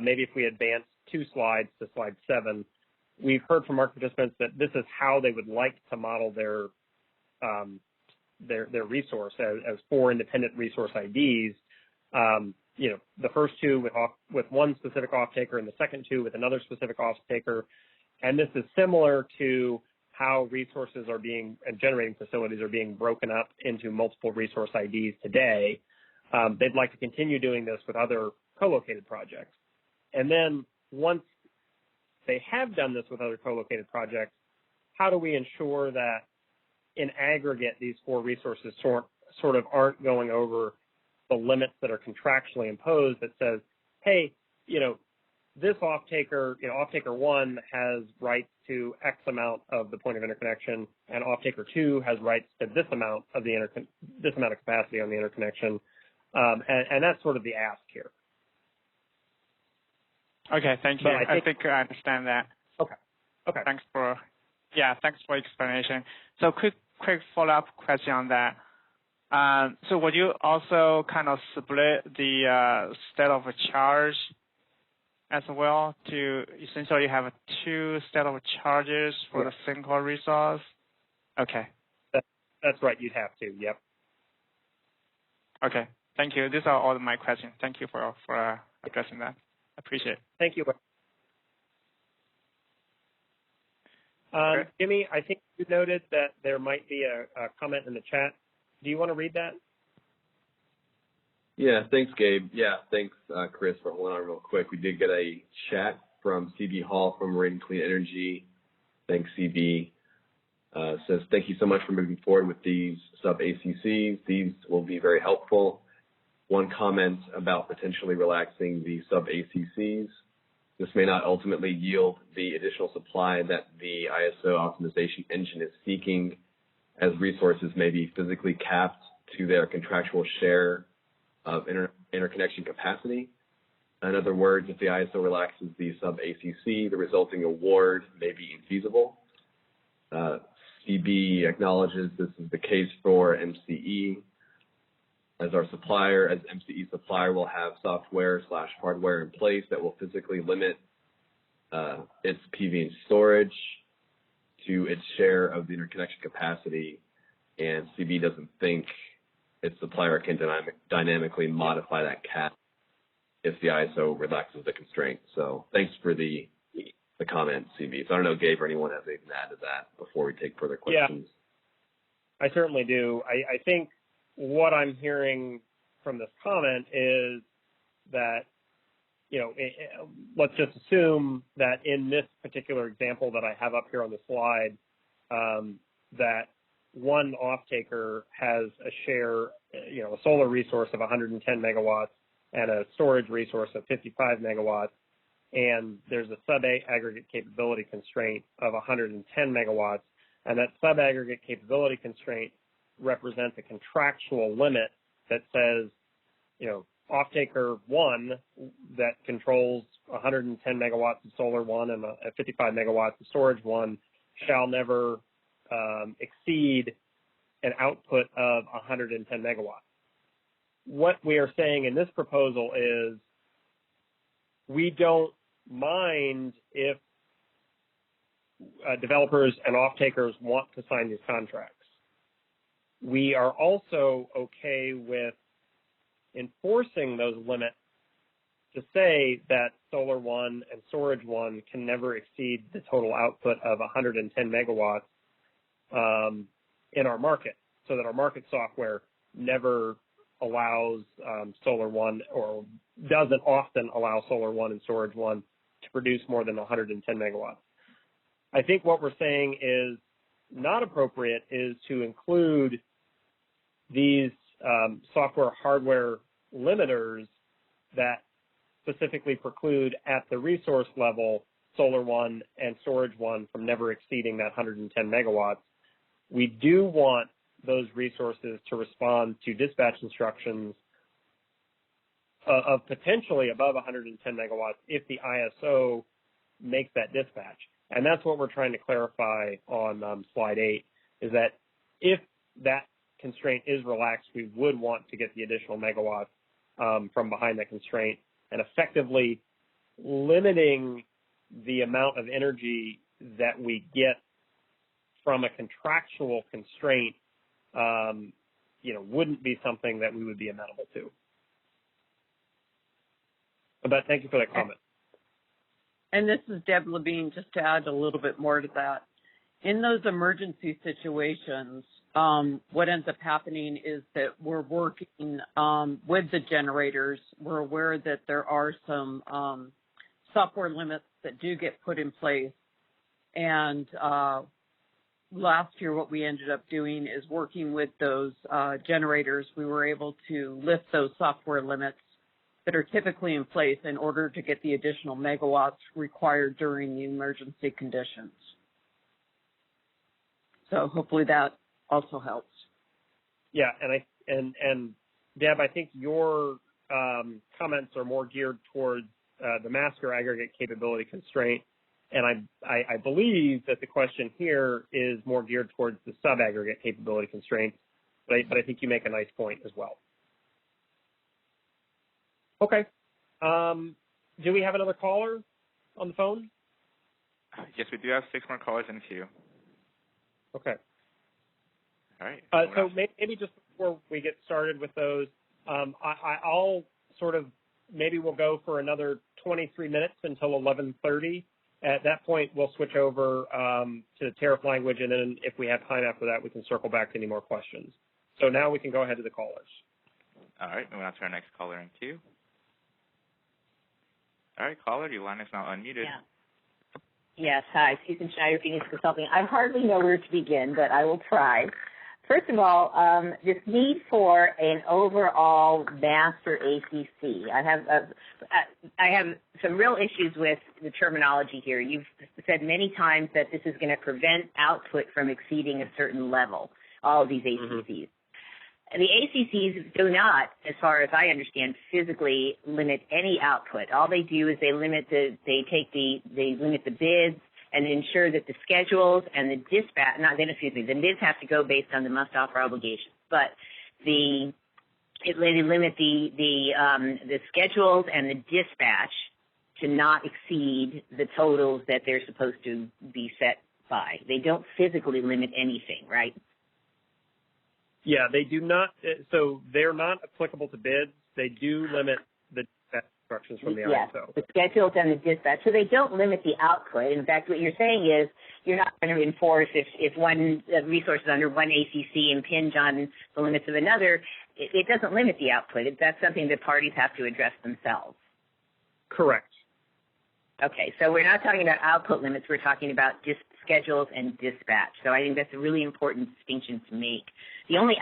maybe if we advance 2 slides to slide 7, we've heard from market participants that this is how they would like to model their resource as 4 independent resource IDs. The first 2 with one specific off-taker and the second 2 with another specific off-taker. And this is similar to how resources are being, and generating facilities are being broken up into multiple resource IDs today. They'd like to continue doing this with other co-located projects. And then once they have done this with other co-located projects, how do we ensure that in aggregate these 4 resources sort of aren't going over the limits that are contractually imposed that says, hey, this off-taker, off-taker 1 has rights to X amount of the point of interconnection, and off-taker 2 has rights to this amount of this amount of capacity on the interconnection, and that's sort of the ask here. Okay, thank you. I think I understand that. Okay. Thanks for explanation. So quick follow-up question on that. So would you also kind of split the state of charge as well to essentially have 2 state of charges for the single resource? Okay. That's right. You'd have to. Yep. Okay. Thank you. These are all of my questions. Thank you for addressing that. I appreciate it. Thank you. Jimmy, I think you noted that there might be a comment in the chat. Do you want to read that? Yeah, thanks, Gabe. Yeah, thanks, Chris, for holding on real quick. We did get a chat from CB Hall from Meridian Clean Energy. Thanks, CB. Says, thank you so much for moving forward with these sub-ACCs. These will be very helpful. One comment about potentially relaxing the sub-ACCs. This may not ultimately yield the additional supply that the ISO optimization engine is seeking, as resources may be physically capped to their contractual share of interconnection capacity. In other words, if the ISO relaxes the sub-ACC, the resulting award may be infeasible. CB acknowledges this is the case for MCE. As our supplier, as MCE supplier, will have software/hardware in place that will physically limit its PV and storage to its share of the interconnection capacity, and CB doesn't think its supplier can dynamically modify that cap if the ISO relaxes the constraint. So thanks for the comment, CB. So I don't know, Gabe or anyone has anything to add to that before we take further questions. Yeah, I certainly do. I think what I'm hearing from this comment is that, let's just assume that in this particular example that I have up here on the slide, that one off-taker has a share, a solar resource of 110 megawatts and a storage resource of 55 megawatts, and there's a sub-aggregate capability constraint of 110 megawatts, and that sub-aggregate capability constraint represents a contractual limit that says, off-taker 1 that controls 110 megawatts of solar 1 and 55 megawatts of storage 1 shall never exceed an output of 110 megawatts. What we are saying in this proposal is we don't mind if developers and off-takers want to sign these contracts. We are also okay with enforcing those limits to say that solar 1 and storage 1 can never exceed the total output of 110 megawatts in our market, so that our market software never allows solar 1 or doesn't often allow solar 1 and storage 1 to produce more than 110 megawatts. I think what we're saying is not appropriate is to include these software hardware limiters that specifically preclude at the resource level solar 1 and storage 1 from never exceeding that 110 megawatts. We do want those resources to respond to dispatch instructions of potentially above 110 megawatts if the ISO makes that dispatch. And that's what we're trying to clarify on slide 8, is that if that constraint is relaxed, we would want to get the additional megawatts from behind that constraint, and effectively limiting the amount of energy that we get from a contractual constraint, wouldn't be something that we would be amenable to. But thank you for that comment. And this is Deb Levine, just to add a little bit more to that. In those emergency situations, what ends up happening is that we're working with the generators. We're aware that there are some software limits that do get put in place. And last year, what we ended up doing is working with those generators. We were able to lift those software limits that are typically in place in order to get the additional megawatts required during the emergency conditions. So hopefully that also helps. Yeah, and Deb, I think your comments are more geared towards the master aggregate capability constraint, and I believe that the question here is more geared towards the sub-aggregate capability constraint, but I think you make a nice point as well. Okay. Do we have another caller on the phone? Yes, we do have 6 more callers in queue. Okay. All right. So maybe just before we get started with those, I'll sort of, maybe we'll go for another 23 minutes until 11:30. At that point, we'll switch over to the tariff language, and then if we have time after that, we can circle back to any more questions. So now we can go ahead to the callers. All right, moving on to our next caller in queue. All right, caller, your line is now unmuted. Yeah. Yes, hi, Susan Schneider, Phoenix Consulting. I hardly know where to begin, but I will try. First of all, this need for an overall master ACC. I have some real issues with the terminology here. You've said many times that this is going to prevent output from exceeding a certain level, all of these ACCs. Mm-hmm. The ACCs do not, as far as I understand, physically limit any output. All they do is they limit the bids and ensure that the schedules and the dispatch, the bids have to go based on the must offer obligations, but they limit the schedules and the dispatch to not exceed the totals that they're supposed to be set by. They don't physically limit anything, right? Yeah, they do not. So they're not applicable to bids. They do limit the dispatch instructions from the ISO. Yes, the schedules and the dispatch. So they don't limit the output. In fact, what you're saying is you're not going to enforce if one resource is under one ACC impinge on the limits of another. It doesn't limit the output. That's something that parties have to address themselves. Correct. Okay, so we're not talking about output limits. We're talking about schedules and dispatch. So I think that's a really important distinction to make. The only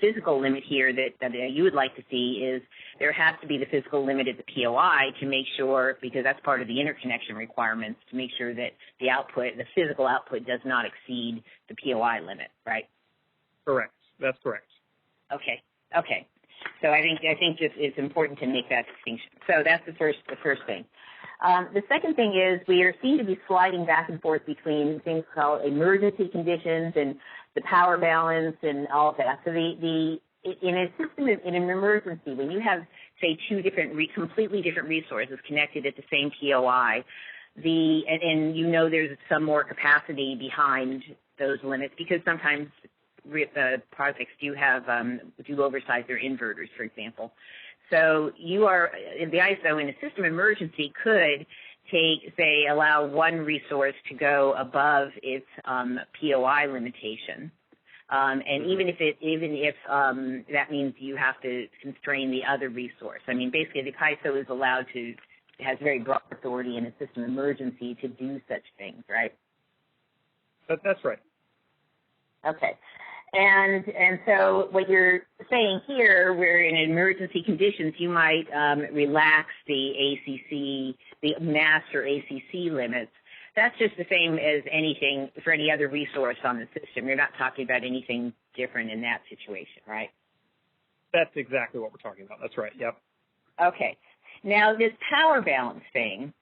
physical limit here that you would like to see is there has to be the physical limit at the POI to make sure, because that's part of the interconnection requirements, to make sure that the physical output does not exceed the POI limit, right? Correct. That's correct. Okay. So I think it's important to make that distinction. So that's the first thing. The second thing is we seem to be sliding back and forth between things called emergency conditions and the power balance and all of that. So in a system, in an emergency, when you have, say, two completely different resources connected at the same POI, and you know there's some more capacity behind those limits, because sometimes projects do oversize their inverters, for example. So the ISO in a system emergency could allow one resource to go above its POI limitation, and even if that means you have to constrain the other resource. I mean, basically, the ISO has very broad authority in a system emergency to do such things, right? That's right. Okay. And so what you're saying here, where in emergency conditions you might relax the master ACC limits, that's just the same as anything for any other resource on the system. You're not talking about anything different in that situation, right? That's exactly what we're talking about. That's right. Yep. Okay. Now, this power balance thing,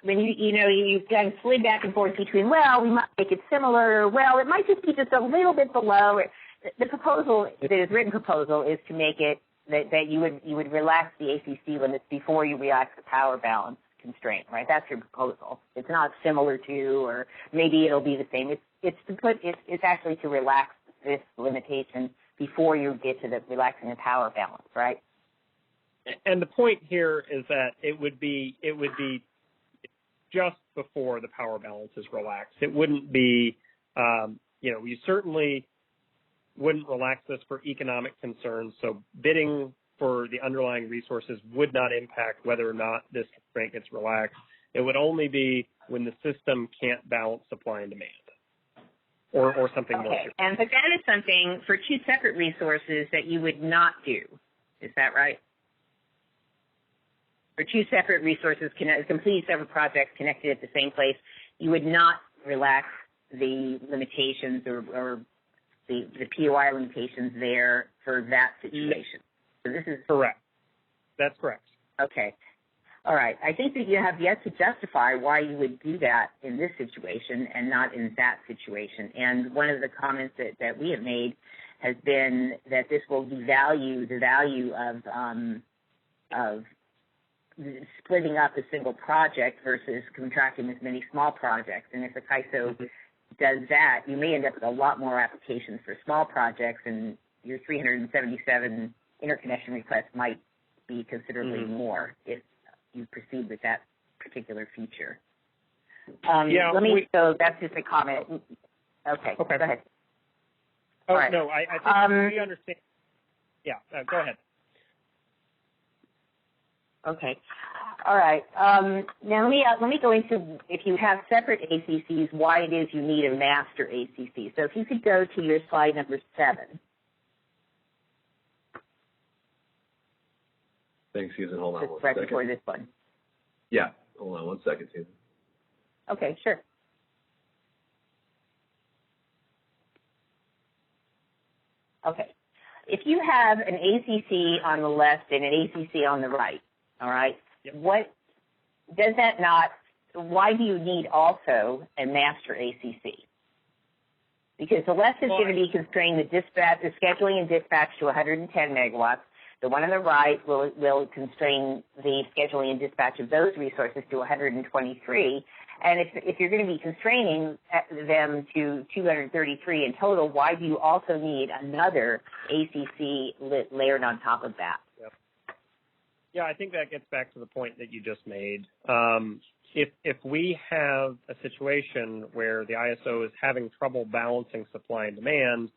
when you kind of slid back and forth between, well, we might make it similar, well, it might just be just a little bit below. The proposal, the written proposal, is to make it that you would relax the ACC limits before you relax the power balance constraint, right? That's your proposal. It's not similar to, or maybe it'll be the same. It's actually to relax this limitation before you get to the relaxing the power balance, right? And the point here is that it would be just before the power balance is relaxed. It wouldn't be, you certainly wouldn't relax this for economic concerns. So bidding for the underlying resources would not impact whether or not this constraint gets relaxed. It would only be when the system can't balance supply and demand, or something more. Okay, but that is something for two separate resources that you would not do. Is that right? For two separate resources, completely separate projects connected at the same place, you would not relax the limitations or the POI limitations there for that situation. So this is correct. That's correct. Okay. All right. I think that you have yet to justify why you would do that in this situation and not in that situation. And one of the comments that we have made has been that this will devalue the value of splitting up a single project versus contracting with many small projects. And if the CAISO does that, you may end up with a lot more applications for small projects, and your 377 interconnection requests might be considerably more if you proceed with that particular feature. So that's just a comment. Okay. Go ahead. Oh, right. No, I think we understand. Yeah, go ahead. Okay. All right. Now let me go into, if you have separate ACCs, why it is you need a master ACC. So if you could go to your slide number 7. Thanks, Susan. Hold on Just one right second. before this one. Yeah. Hold on one second, Susan. Okay, sure. Okay. If you have an ACC on the left and an ACC on the right, all right, what does that not, why do you need also a master ACC? Because the left is going to be constraining the scheduling and dispatch to 110 megawatts. The one on the right will constrain the scheduling and dispatch of those resources to 123. And if you're going to be constraining them to 233 in total, why do you also need another ACC layered on top of that? Yep. Yeah, I think that gets back to the point that you just made. If we have a situation where the ISO is having trouble balancing supply and demand,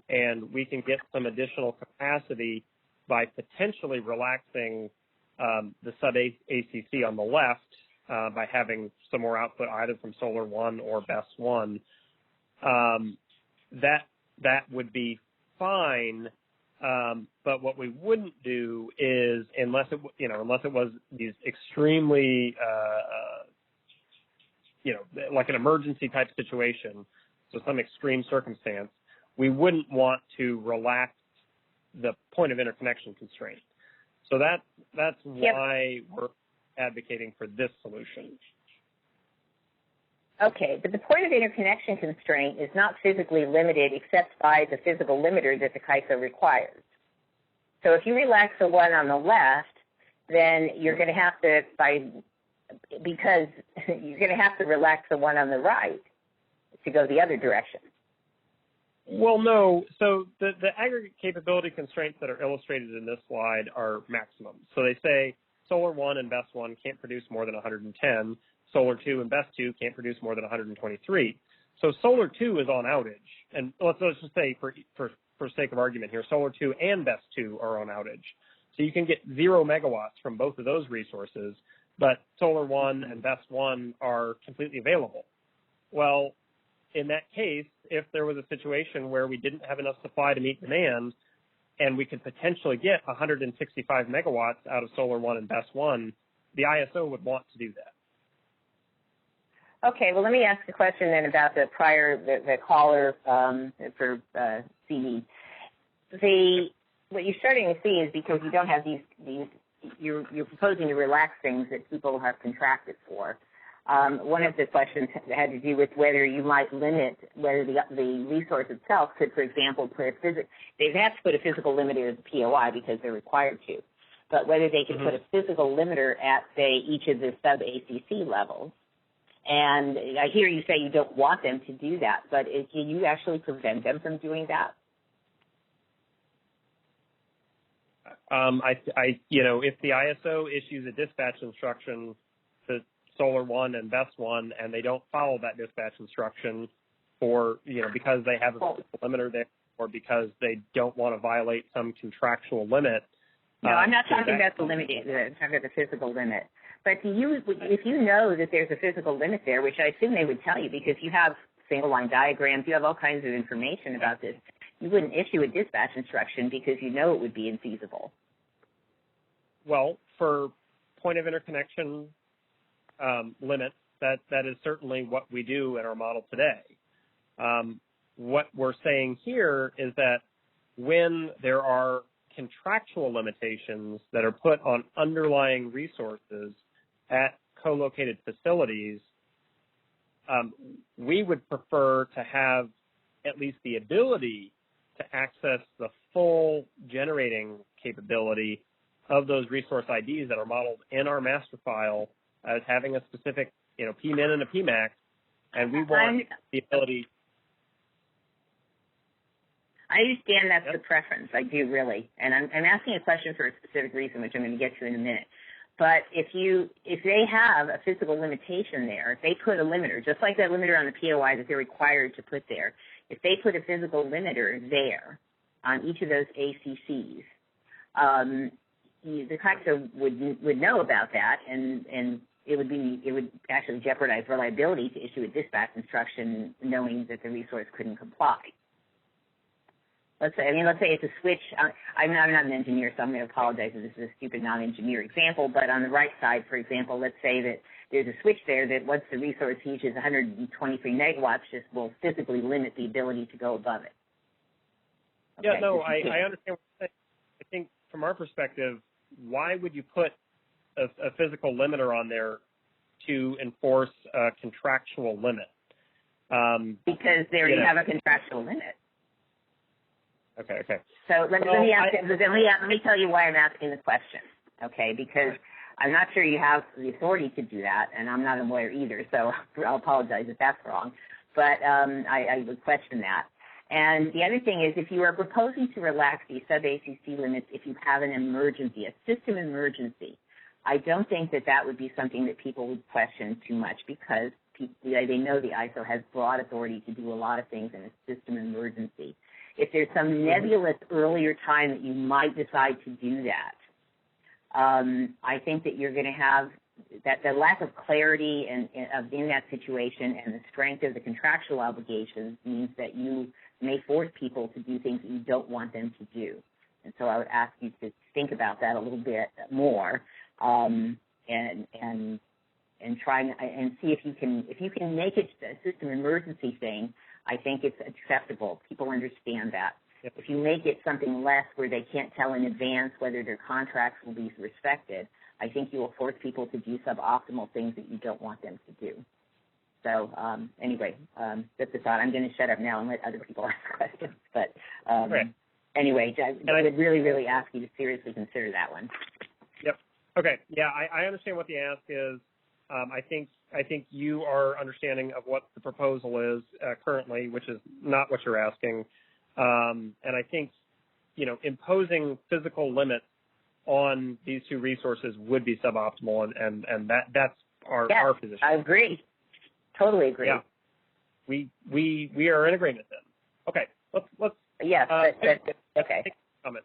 and we can get some additional capacity by potentially relaxing the sub-ACC on the left by having some more output either from Solar 1 or BESS 1, that would be fine. But what we wouldn't do is, unless it was these extremely, like an emergency type situation, so some extreme circumstance, we wouldn't want to relax the point of interconnection constraint. So that's why we're advocating for this solution. Okay, but the point of interconnection constraint is not physically limited except by the physical limiter that the CAISO requires. So if you relax the one on the left, then you're going to have to, because you're going to have to relax the one on the right to go the other direction. Well, no. So the aggregate capability constraints that are illustrated in this slide are maximum. So they say Solar 1 and BESS 1 can't produce more than 110. Solar 2 and BESS 2 can't produce more than 123. So Solar 2 is on outage. And let's just say, for sake of argument here, Solar 2 and BESS 2 are on outage. So you can get 0 megawatts from both of those resources, but Solar 1 and BESS 1 are completely available. Well, in that case, if there was a situation where we didn't have enough supply to meet demand and we could potentially get 165 megawatts out of Solar 1 and BESS 1, the ISO would want to do that. Okay, well, let me ask a question then about the caller for CD. What you're starting to see is because you don't have these you're proposing to relax things that people have contracted for. One of the questions had to do with whether you might limit whether the resource itself could, for example, they'd have to put a physical limiter as a POI because they're required to, but whether they could put a physical limiter at, say, each of the sub-ACC levels. And I hear you say you don't want them to do that, but can you actually prevent them from doing that? If the ISO issues a dispatch instruction to Solar 1 and Best 1, and they don't follow that dispatch instruction, or because they have a physical limiter there, or because they don't want to violate some contractual limit. No, I'm not talking about the limit. I'm talking about the physical limit. But if you know that there's a physical limit there, which I assume they would tell you because you have single line diagrams, you have all kinds of information about this, you wouldn't issue a dispatch instruction because you know it would be infeasible. Well, for point of interconnection limits, that is certainly what we do in our model today. What we're saying here is that when there are contractual limitations that are put on underlying resources at co-located facilities, we would prefer to have at least the ability to access the full generating capability of those resource IDs that are modeled in our master file as having a specific, PMIN and a PMAX, and we want the ability. I understand that's the preference. I do really, and I'm asking a question for a specific reason, which I'm going to get to in a minute. But if they have a physical limitation there, if they put a limiter, just like that limiter on the POI that they're required to put there, if they put a physical limiter there on each of those ACCs, the CISO would know about that, and it would actually jeopardize reliability to issue a dispatch instruction knowing that the resource couldn't comply. Let's say it's a switch. I'm not an engineer, so I'm going to apologize if this is a stupid non-engineer example, but on the right side, for example, let's say that there's a switch there that once the resource reaches 123 megawatts, just will physically limit the ability to go above it. Okay, yeah, no, I understand what you're saying. I think from our perspective, why would you put a physical limiter on there to enforce a contractual limit? Because they already have a contractual limit. Okay. So let me tell you why I'm asking the question, okay? Because I'm not sure you have the authority to do that, and I'm not a lawyer either, so I'll apologize if that's wrong. But I would question that. And the other thing is, if you are proposing to relax these sub-ACC limits if you have an emergency, a system emergency, I don't think that would be something that people would question too much because they know the ISO has broad authority to do a lot of things in a system emergency. If there's some nebulous earlier time that you might decide to do that, I think that you're going to have that the lack of clarity in that situation and the strength of the contractual obligations means that you may force people to do things that you don't want them to do. And so I would ask you to think about that a little bit more and try and see if you can make it a system emergency thing. I think it's acceptable. People understand that. Yep. If you make it something less where they can't tell in advance whether their contracts will be respected, I think you will force people to do suboptimal things that you don't want them to do. So anyway, that's the thought. I'm going to shut up now and let other people ask questions. But anyway, I would really, really ask you to seriously consider that one. Yep. Okay. Yeah, I understand what the ask is. I think you are understanding of what the proposal is currently, which is not what you're asking. And I think, imposing physical limits on these two resources would be suboptimal, and that's our position. I agree. Totally agree. Yeah. We are in agreement then. Okay. Let's okay. Take a comment.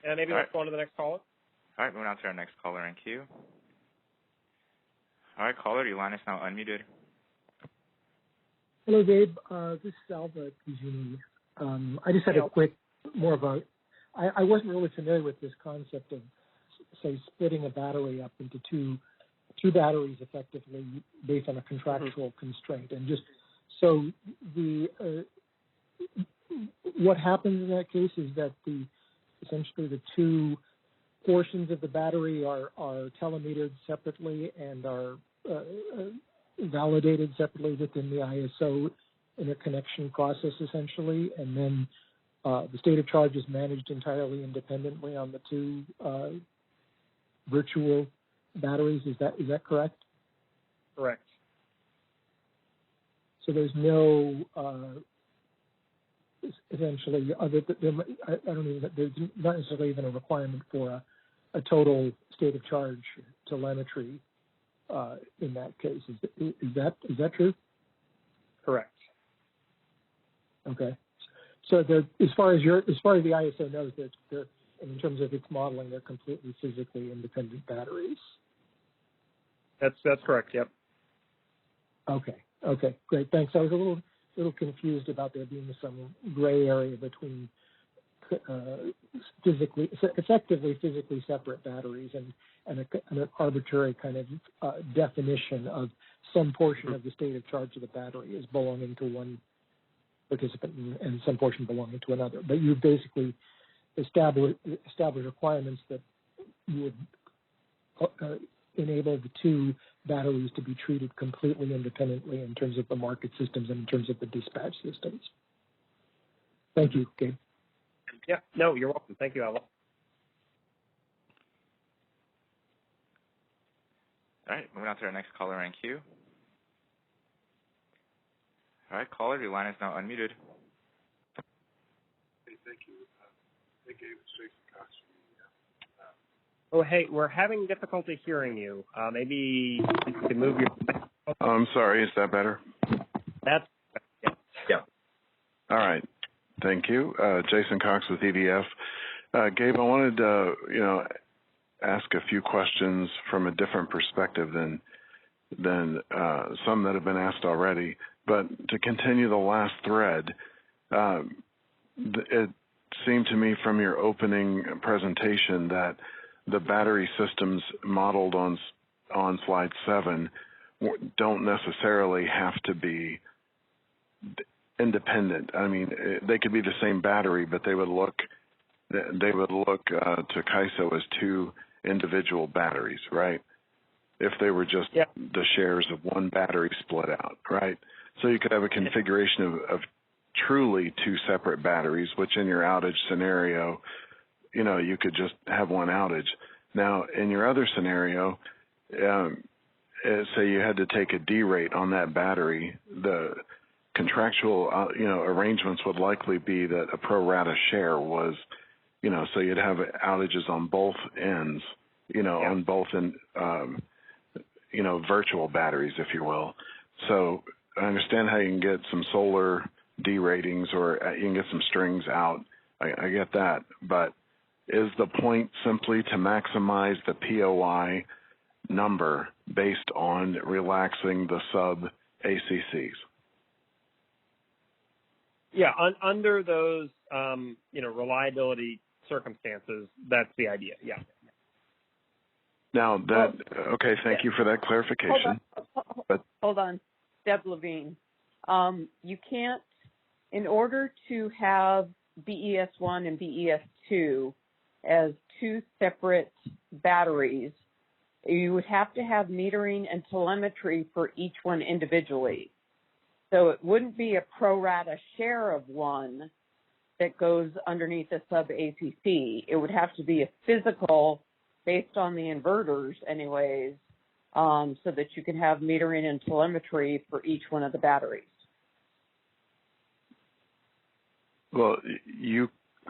And maybe let's go on to the next caller. All right, moving on to our next caller in queue. All right, caller, your line is now unmuted. Hello, Gabe. This is Alva Pizuni. I just had a quick, I wasn't really familiar with this concept of, say, splitting a battery up into two batteries effectively based on a contractual constraint. And just so what happens in that case is that essentially the two portions of the battery are telemetered separately and are validated separately within the ISO interconnection process, essentially, and then the state of charge is managed entirely independently on the two virtual batteries. Is that correct? Correct. So there's no essentially other. There's not necessarily even a requirement for a total state of charge telemetry in that case. Is that true? Correct. Okay. So as far as the ISO knows, they're in terms of its modeling, they're completely physically independent batteries. That's correct. Yep. Okay, great. Thanks. I was a little confused about there being some gray area between effectively physically separate batteries and an arbitrary kind of definition of some portion of the state of charge of the battery as belonging to one participant and some portion belonging to another. But you basically establish requirements that you would enable the two batteries to be treated completely independently in terms of the market systems and in terms of the dispatch systems. Thank you, Gabe. Yeah, no, you're welcome. Thank you, Alva. All right, moving on to our next caller in queue. All right, caller, your line is now unmuted. Hey, thank you. Hey, Gabe, it's Jason Cox. Oh, hey, we're having difficulty hearing you. Maybe you can move your... Oh, I'm sorry. Is that better? That's... Yeah. All right. Thank you. Jason Cox with EDF. Gabe, I wanted to, ask a few questions from a different perspective than some that have been asked already. But to continue the last thread, it seemed to me from your opening presentation that the battery systems modeled on slide 7 don't necessarily have to be independent. I mean, they could be the same battery, but they would look to CAISO as two individual batteries, right? If they were just the shares of one battery split out, right? So you could have a configuration of truly two separate batteries, which in your outage scenario, you could just have one outage. Now, in your other scenario, say you had to take a D rate on that battery, the contractual, arrangements would likely be that a pro rata share was, so you'd have outages on both ends, on both, virtual batteries, if you will. So I understand how you can get some solar D ratings or you can get some strings out. I get that. But is the point simply to maximize the POI number based on relaxing the sub-ACCs? Yeah, under those, reliability circumstances, that's the idea, yeah. Now, okay, thank you for that clarification. Hold on. Deb Levine. You can't, in order to have BES1 and BES2 as two separate batteries, you would have to have metering and telemetry for each one individually. So it wouldn't be a pro rata share of one that goes underneath the sub-ACC. It would have to be a physical based on the inverters anyways, so that you can have metering and telemetry for each one of the batteries. Well,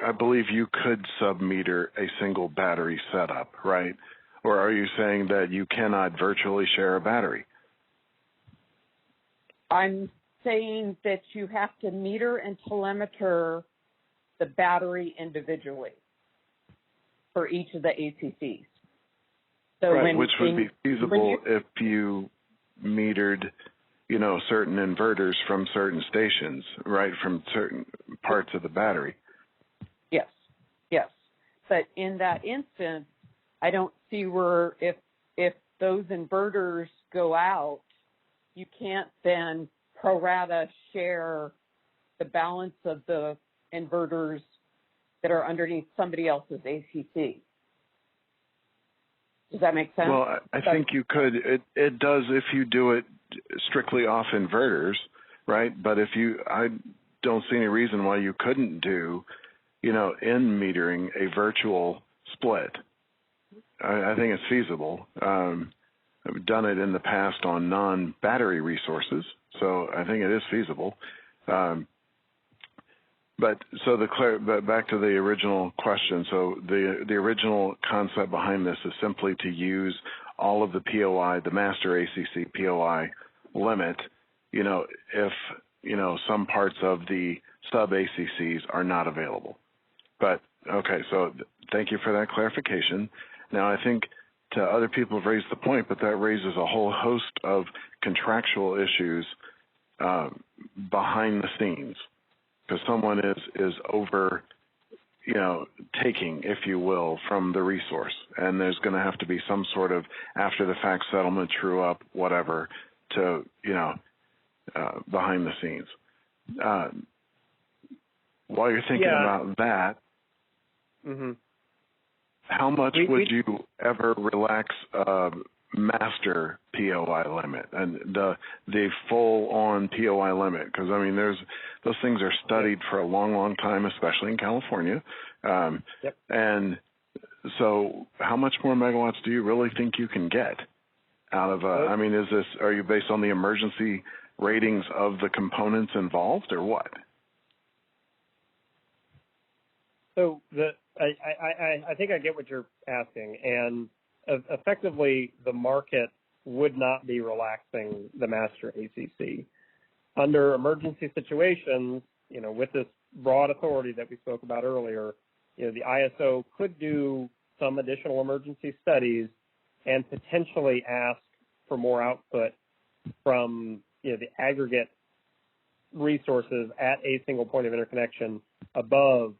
I believe you could sub-meter a single battery setup, right? Or are you saying that you cannot virtually share a battery? I'm saying that you have to meter and telemeter the battery individually for each of the ACCs. So right, which would be feasible if you metered, certain inverters from certain stations, right, from certain parts of the battery. Yes. But in that instance, I don't see where if those inverters go out, you can't then pro rata share the balance of the inverters that are underneath somebody else's ACC. Does that make sense? Well, I think you could. It does if you do it strictly off inverters, right? But I don't see any reason why you couldn't do, in metering a virtual split. I think it's feasible. I've done it in the past on non-battery resources, so I think it is feasible. But back to the original question. So the original concept behind this is simply to use all of the POI, the master ACC POI limit, if, some parts of the sub ACCs are not available. But, okay, so thank you for that clarification. Now, I think other people have raised the point, but that raises a whole host of contractual issues behind the scenes, because someone is over, taking, if you will, from the resource, and there's going to have to be some sort of after-the-fact settlement, true-up, whatever, to, behind the scenes. While you're thinking about that, how much would you ever relax master POI limit and the full-on POI limit? Because, those things are studied for a long, long time, especially in California. And so how much more megawatts do you really think you can get out of are you based on the emergency ratings of the components involved, or what? So I think I get what you're asking, and effectively the market would not be relaxing the master ACC. Under emergency situations, with this broad authority that we spoke about earlier, the ISO could do some additional emergency studies and potentially ask for more output from the aggregate resources at a single point of interconnection above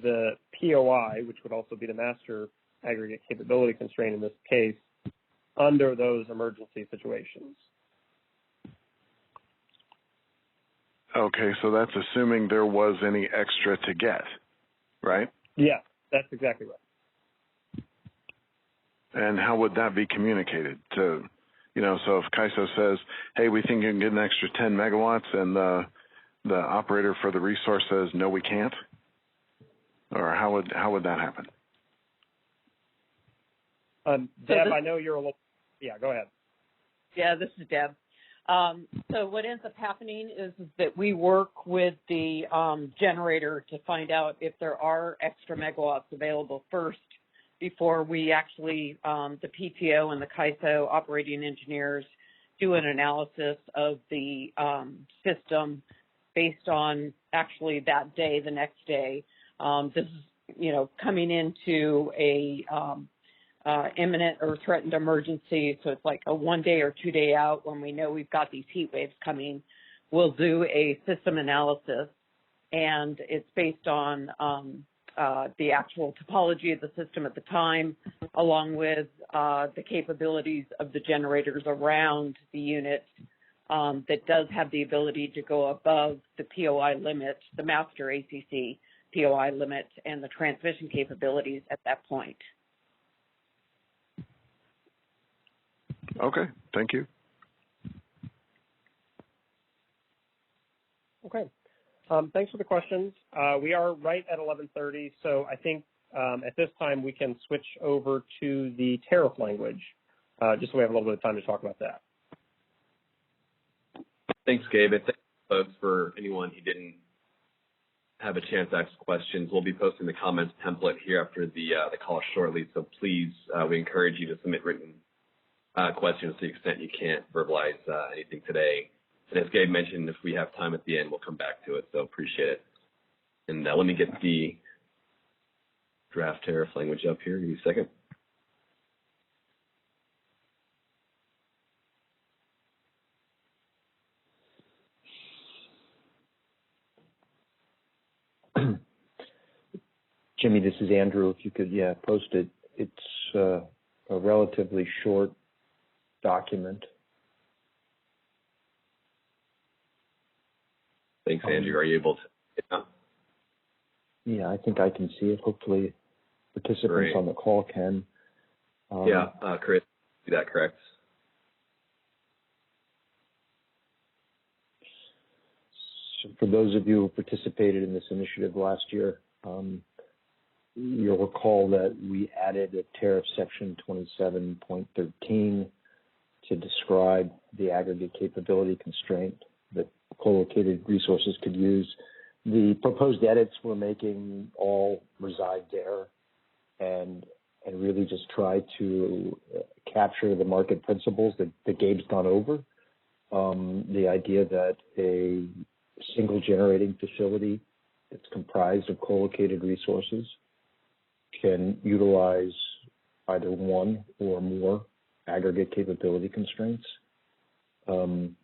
the POI, which would also be the master aggregate capability constraint in this case, under those emergency situations. Okay, so that's assuming there was any extra to get, right? Yeah, that's exactly right. And how would that be communicated to, so if CAISO says, hey, we think you can get an extra 10 megawatts, and the operator for the resource says, no, we can't? Or how would that happen? Deb, I know you're a little. Yeah, go ahead. Yeah, this is Deb. So what ends up happening is that we work with the generator to find out if there are extra megawatts available first before we actually, the PTO and the CAISO operating engineers do an analysis of the system based on actually that day, the next day. This is, coming into a imminent or threatened emergency. So it's like a 1 day or 2 day out when we know we've got these heat waves coming. We'll do a system analysis, and it's based on the actual topology of the system at the time, along with the capabilities of the generators around the unit that does have the ability to go above the POI limit, the master ACC POI limit, and the transmission capabilities at that point. Okay, thank you. Okay, thanks for the questions. We are right at 11:30, so I think at this time we can switch over to the tariff language, just so we have a little bit of time to talk about that. Thanks, Gabe, and thanks, folks, for anyone who didn't have a chance to ask questions. We'll be posting the comments template here after the call shortly, so please, we encourage you to submit written questions to the extent you can't verbalize anything today. And as Gabe mentioned, if we have time at the end, we'll come back to it, so appreciate it. And let me get the draft tariff language up here. Give me a second. Jimmy, this is Andrew. If you could, post it. It's a relatively short document. Thanks, Andrew. Are you able to? Yeah, I think I can see it. Hopefully participants on the call can. Chris, is that correct? So for those of you who participated in this initiative last year, you'll recall that we added a tariff section 27.13 to describe the aggregate capability constraint that co-located resources could use. The proposed edits we're making all reside there and really just try to capture the market principles that Gabe's gone over. The idea that a single generating facility that's comprised of co-located resources can utilize either one or more aggregate capability constraints, and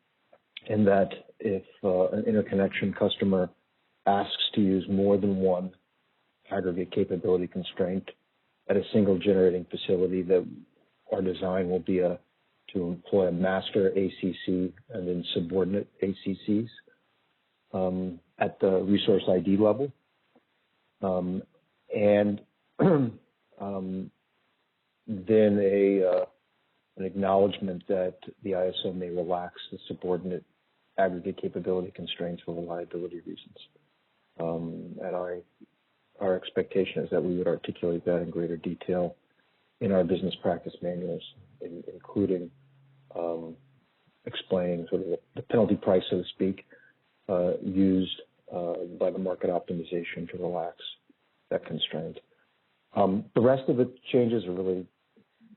that if an interconnection customer asks to use more than one aggregate capability constraint at a single generating facility, that our design will be to employ a master ACC and then subordinate ACCs at the resource ID level, and then an acknowledgement that the ISO may relax the subordinate aggregate capability constraints for reliability reasons. And our expectation is that we would articulate that in greater detail in our business practice manuals, including explaining sort of the penalty price, so to speak, used by the market optimization to relax that constraint. The rest of the changes are really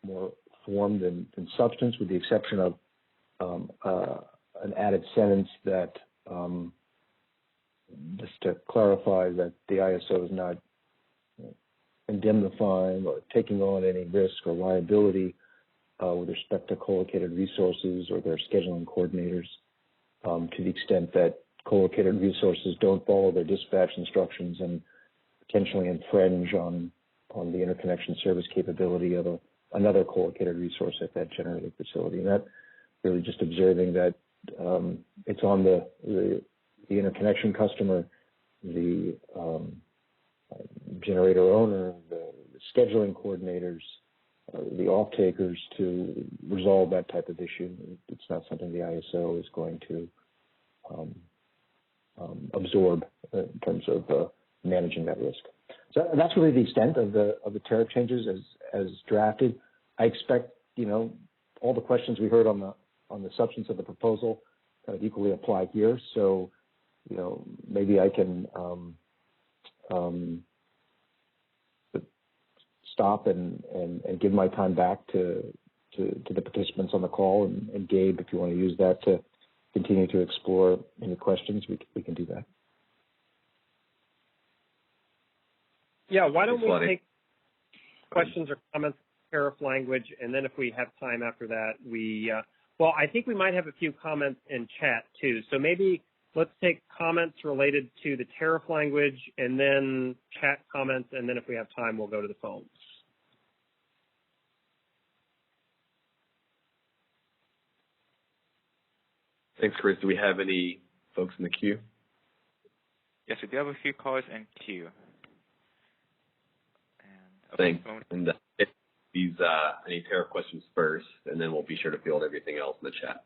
more form than substance, with the exception of an added sentence that just to clarify that the ISO is not indemnifying or taking on any risk or liability with respect to co-located resources or their scheduling coordinators, to the extent that co-located resources don't follow their dispatch instructions and potentially infringe on the interconnection service capability of another co-located resource at that generating facility. And that really just observing that it's on the interconnection customer, the generator owner, the scheduling coordinators, the off-takers to resolve that type of issue. It's not something the ISO is going to absorb in terms of managing that risk. So that's really the extent of the tariff changes as drafted. I expect, all the questions we heard on the substance of the proposal kind of equally apply here. So, maybe I can stop and give my time back to the participants on the call, and Gabe, if you want to use that to continue to explore any questions, we can do that. Yeah, why don't we take questions or comments on tariff language, and then if we have time after that, I think we might have a few comments in chat too. So maybe let's take comments related to the tariff language and then chat comments, and then if we have time, we'll go to the phones. Thanks, Chris. Do we have any folks in the queue? Yes, we do have a few callers in queue. Thanks. And these any tariff questions first, and then we'll be sure to field everything else in the chat.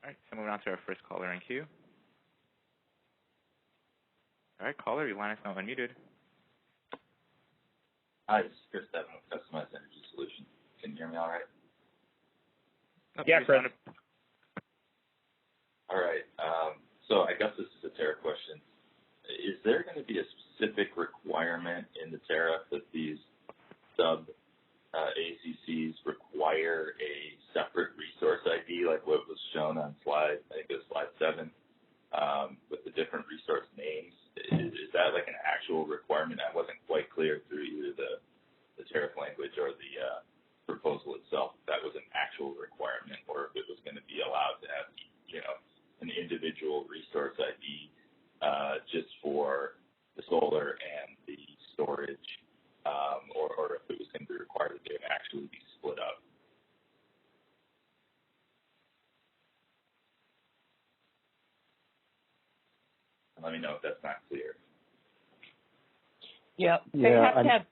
All right, so moving on to our first caller in queue. All right, caller, your line is now unmuted. Hi, this is Chris Devin with Customized Energy Solutions. Can you hear me all right? Yeah, Chris. All right, so I guess this is a tariff question. Is there going to be a specific requirement in the tariff that these sub ACCs require a separate resource ID, like what was shown on slide, I think it was slide 7, with the different resource names? Is that like an actual requirement? That wasn't quite clear through either the tariff language or the proposal itself. If that was an actual requirement, or if it was going to be allowed to have, an individual resource ID just for the solar and the storage, or if it was going to be required that they would actually be split up. And let me know if that's not clear. Yeah, they have to have.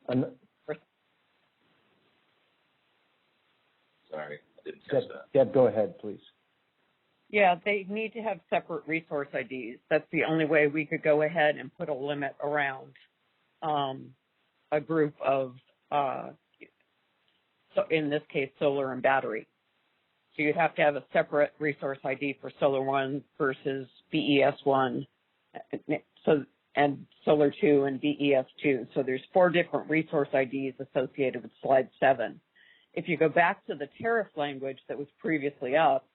Sorry, I didn't catch that. Deb, go ahead, please. Yeah, they need to have separate resource IDs. That's the only way we could go ahead and put a limit around a group of, so in this case, solar and battery. So you'd have to have a separate resource ID for Solar 1 versus BES1, and Solar 2 and BES2. So there's 4 different resource IDs associated with slide 7. If you go back to the tariff language that was previously up,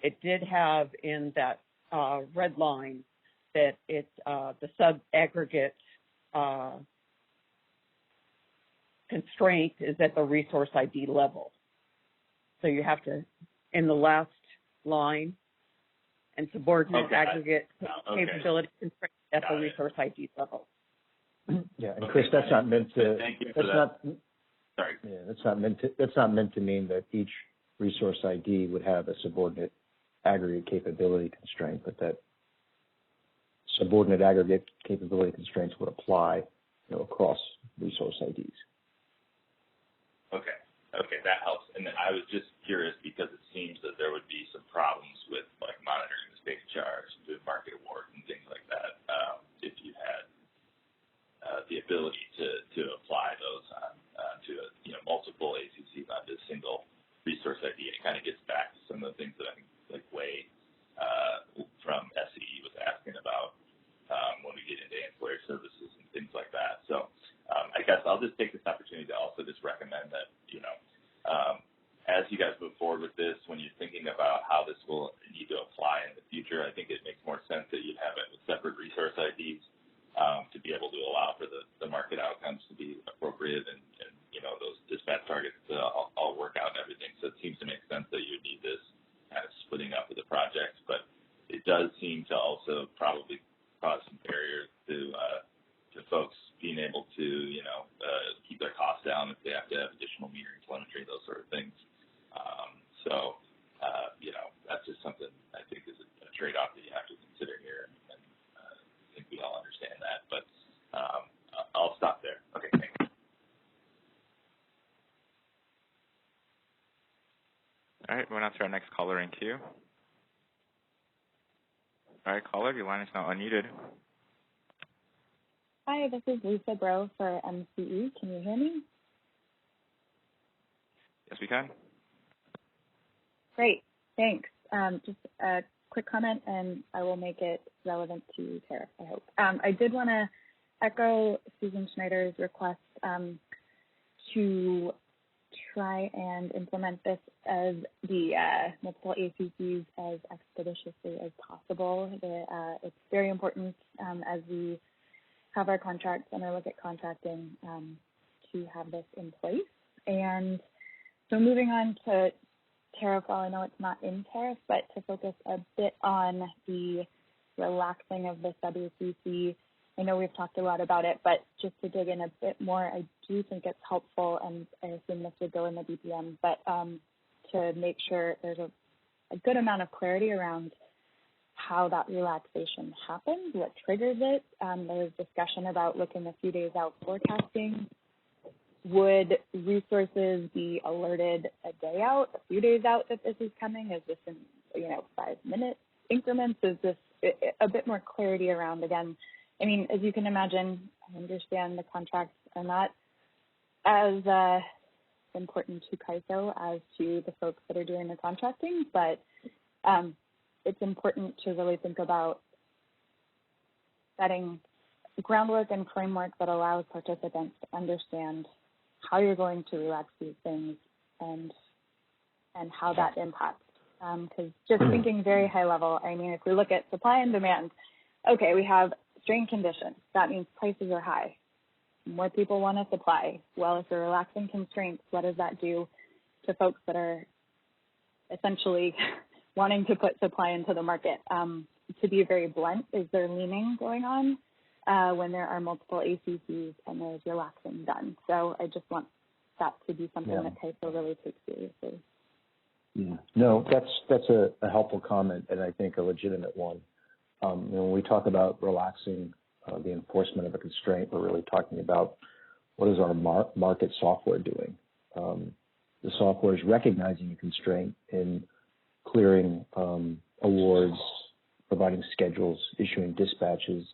it did have in that red line that it's the sub-aggregate constraint is at the resource ID level. So you have to, in the last line, and subordinate aggregate capability constraint at the resource ID level. Yeah, and Chris, that's not meant to. Thank you for that. Sorry. Yeah, that's not meant to mean that each resource ID would have a subordinate aggregate capability constraint, but that subordinate aggregate capability constraints would apply, across resource IDs. Okay, that helps. And I was just curious because it seems that there would be some problems with like monitoring the state charge, doing market awards and things like that, if you had the ability to apply those on to multiple ACCs onto a single resource ID. It kind of gets back to some of the things that I think like Wade from SCE was asking about when we get into ancillary services and things like that. So I guess I'll just take this opportunity to also just recommend that, as you guys move forward with this, when you're thinking about how this will need to apply in the future, I think it makes more sense that you have it with separate resource IDs to be able to allow for the market outcomes to be appropriate and those dispatch targets to all work out and everything. So it seems to make sense that you would need this kind of splitting up of the projects, but it does seem to also probably cause some barriers to folks being able to, keep their costs down if they have to have additional metering, telemetry, those sort of things. That's just something I think is a trade-off that you have to consider here, and I think we all understand that. But I'll stop there. Okay, thanks. All right, moving on to our next caller in queue. All right, caller, your line is now unmuted. Hi, this is Lisa Bro for MCE. Can you hear me? Yes, we can. Great, thanks. Just a quick comment, and I will make it relevant to tariff, I hope. I did want to echo Susan Schneider's request to try and implement this as the multiple ACCs as expeditiously as possible. It's very important as we have our contracts and our look at contracting to have this in place. And so moving on to tariff, while I know it's not in tariff, but to focus a bit on the relaxing of the sub-ACC. I know we've talked a lot about it, but just to dig in a bit more, I do think it's helpful, and I assume this would go in the BPM, but to make sure there's a good amount of clarity around how that relaxation happens, what triggers it. There was discussion about looking a few days out forecasting. Would resources be alerted a day out, a few days out that this is coming? Is this in 5-minute increments? Is this a bit more clarity around, again, I mean, as you can imagine, I understand the contracts are not as important to CAISO as to the folks that are doing the contracting, but it's important to really think about setting groundwork and framework that allows participants to understand how you're going to relax these things and how that impacts. Because just thinking very high level, I mean, if we look at supply and demand, okay, we have strained conditions. That means prices are high. More people want to supply. Well, if you're relaxing constraints, what does that do to folks that are essentially wanting to put supply into the market? To be very blunt, is there leaning going on when there are multiple ACCs and there's relaxing done? So I just want that to be something that CAISO really takes seriously. Yeah. No, that's a helpful comment, and I think a legitimate one. When we talk about relaxing the enforcement of a constraint. We're really talking about what is our market software doing. The software is recognizing a constraint in clearing awards, providing schedules, issuing dispatches,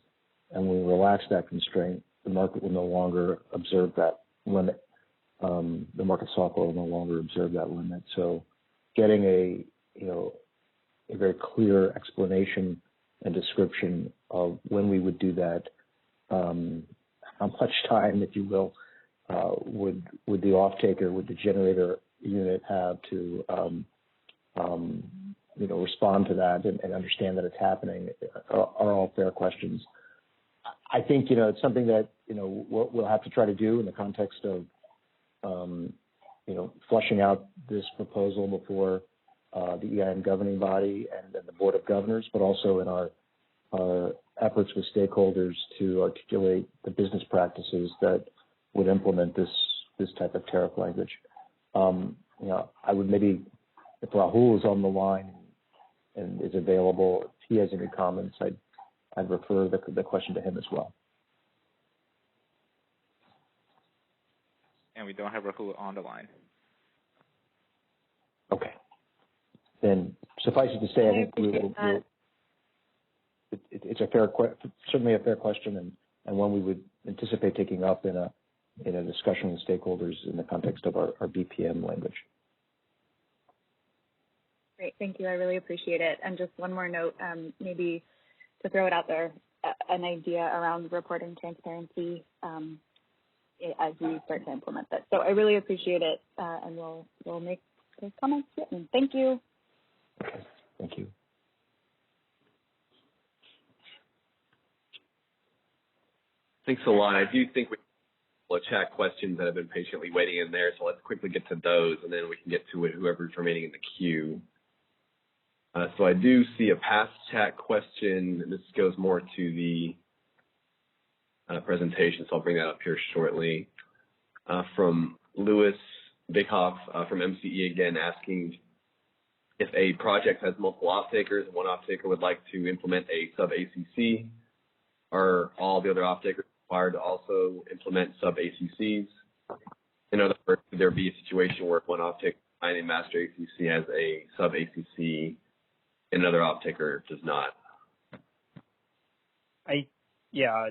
and when we relax that constraint, the market will no longer observe that limit. The market software will no longer observe that limit. So getting a very clear explanation and description of when we would do that, how much time, if you will, would the off-taker, would the generator unit have to respond to that and understand that it's happening are all fair questions. I think, it's something that, we'll have to try to do in the context of, flushing out this proposal before the EIM governing body and the Board of Governors, but also in our efforts with stakeholders to articulate the business practices that would implement this type of tariff language. I would maybe, if Rahul is on the line and is available, if he has any comments, I'd refer the question to him as well. And we don't have Rahul on the line. Okay. Then suffice it to say, I think it's certainly a fair question, and one we would anticipate taking up in a discussion with stakeholders in the context of our BPM language. Great, thank you. I really appreciate it. And just one more note, maybe to throw it out there, an idea around reporting transparency as we start to implement this. So I really appreciate it, and we'll make those comments written. Thank you. Okay, thank you. Thanks a lot. I do think we have chat questions that have been patiently waiting in there, so let's quickly get to those, and then we can get to whoever's remaining in the queue. So I do see a past chat question, and this goes more to the presentation, so I'll bring that up here shortly. From Louis Bighoff from MCE again, asking if a project has multiple off-takers and one off-taker would like to implement a sub-ACC, are all the other off-takers required to also implement sub-ACCs? In other words, could there be a situation where one off-taker behind a master ACC has a sub-ACC and another off-taker does not?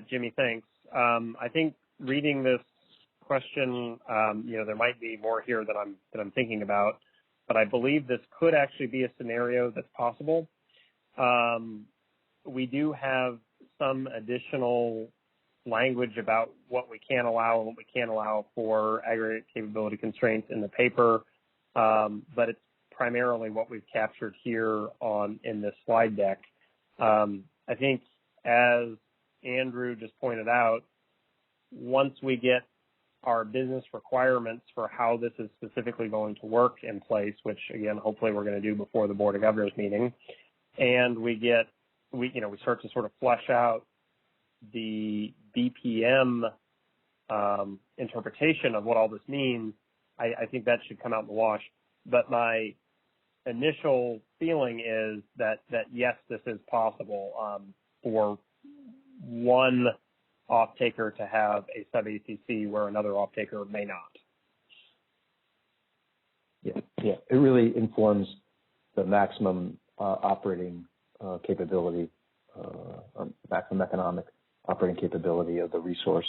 Jimmy, thanks. I think reading this question, there might be more here that I'm thinking about, but I believe this could actually be a scenario that's possible. We do have some additional language about what we can allow and what we can't allow for aggregate capability constraints in the paper, but it's primarily what we've captured here in this slide deck. I think, as Andrew just pointed out, once we get our business requirements for how this is specifically going to work in place, which again, hopefully we're going to do before the Board of Governors meeting, and we start to sort of flesh out the BPM interpretation of what all this means, I think that should come out in the wash. But my initial feeling is that yes, this is possible for one off-taker to have a sub-ACC where another off-taker may not. Yeah, it really informs the maximum operating capability, maximum economic operating capability of the resource,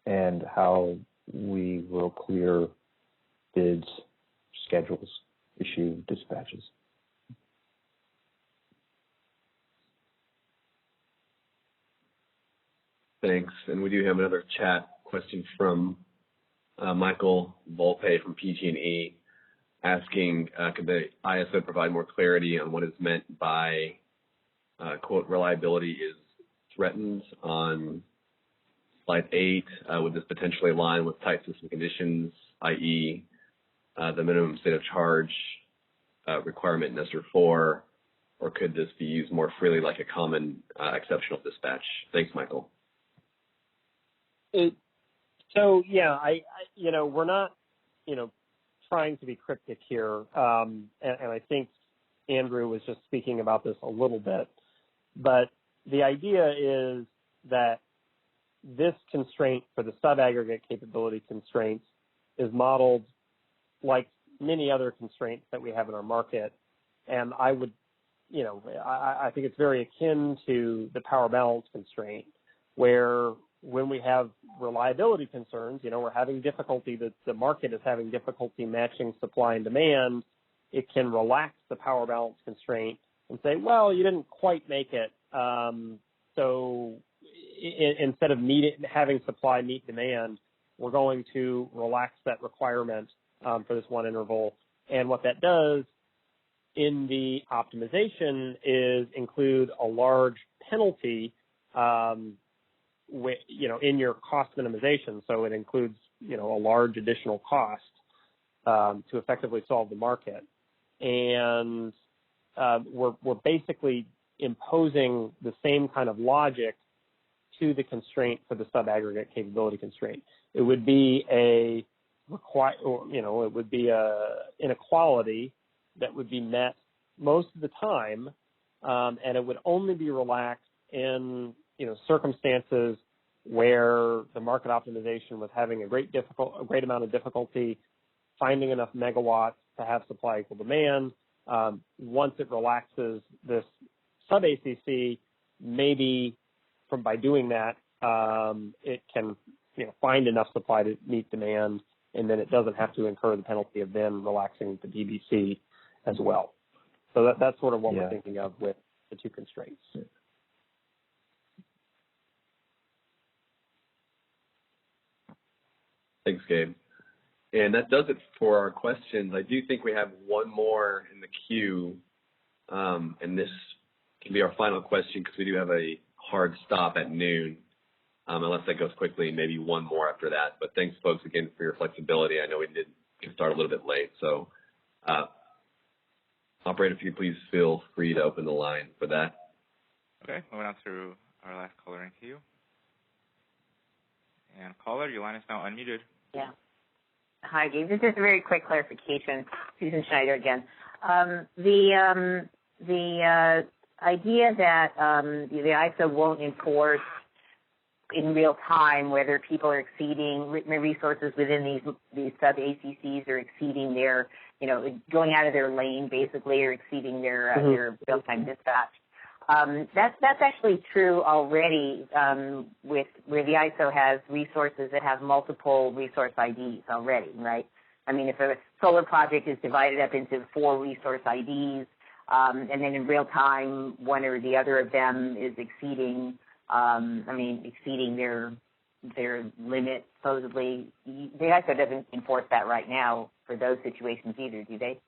and how we will clear bids, schedules, issue dispatches. Thanks. And we do have another chat question from Michael Volpe from PG&E asking, could the ISO provide more clarity on what is meant by, quote, reliability is threatened on slide 8? Would this potentially align with tight system conditions, i.e., the minimum state of charge requirement in ESER 4, or could this be used more freely like a common exceptional dispatch? Thanks, Michael. We're not, trying to be cryptic here, and I think Andrew was just speaking about this a little bit, but the idea is that this constraint for the sub-aggregate capability constraints is modeled like many other constraints that we have in our market. And I would, I think it's very akin to the power balance constraint, where when we have reliability concerns, we're having difficulty, the market is having difficulty matching supply and demand, it can relax the power balance constraint and say, well, you didn't quite make it. So instead of having supply meet demand, we're going to relax that requirement for this one interval. And what that does in the optimization is include a large penalty, in your cost minimization. So it includes, a large additional cost to effectively solve the market. And we're basically imposing the same kind of logic to the constraint for the sub-aggregate capability constraint. It would be an inequality that would be met most of the time, and it would only be relaxed in circumstances where the market optimization was having a great amount of difficulty finding enough megawatts to have supply equal demand. Once it relaxes this sub-ACC, maybe by doing that, it can find enough supply to meet demand, and then it doesn't have to incur the penalty of then relaxing the DBC as well. So that's sort of what we're thinking of with the two constraints. Thanks, Gabe. And that does it for our questions. I do think we have one more in the queue, and this can be our final question because we do have a hard stop at noon, unless that goes quickly, maybe one more after that. But thanks, folks, again, for your flexibility. I know we did start a little bit late. So, operator, if you please feel free to open the line for that. Okay, moving on to our last caller in queue. And caller, your line is now unmuted. Yeah. Hi, Gabe. This is a very quick clarification. Susan Schneider again. The idea that the ISO won't enforce in real time whether people are exceeding resources within these sub-ACCs or exceeding their, going out of their lane basically, or exceeding their real-time dispatch. That's actually true already with where the ISO has resources that have multiple resource IDs already, right? I mean, if a solar project is divided up into 4 resource IDs, and then in real time, one or the other of them is exceeding their limit, supposedly. The ISO doesn't enforce that right now for those situations either, do they?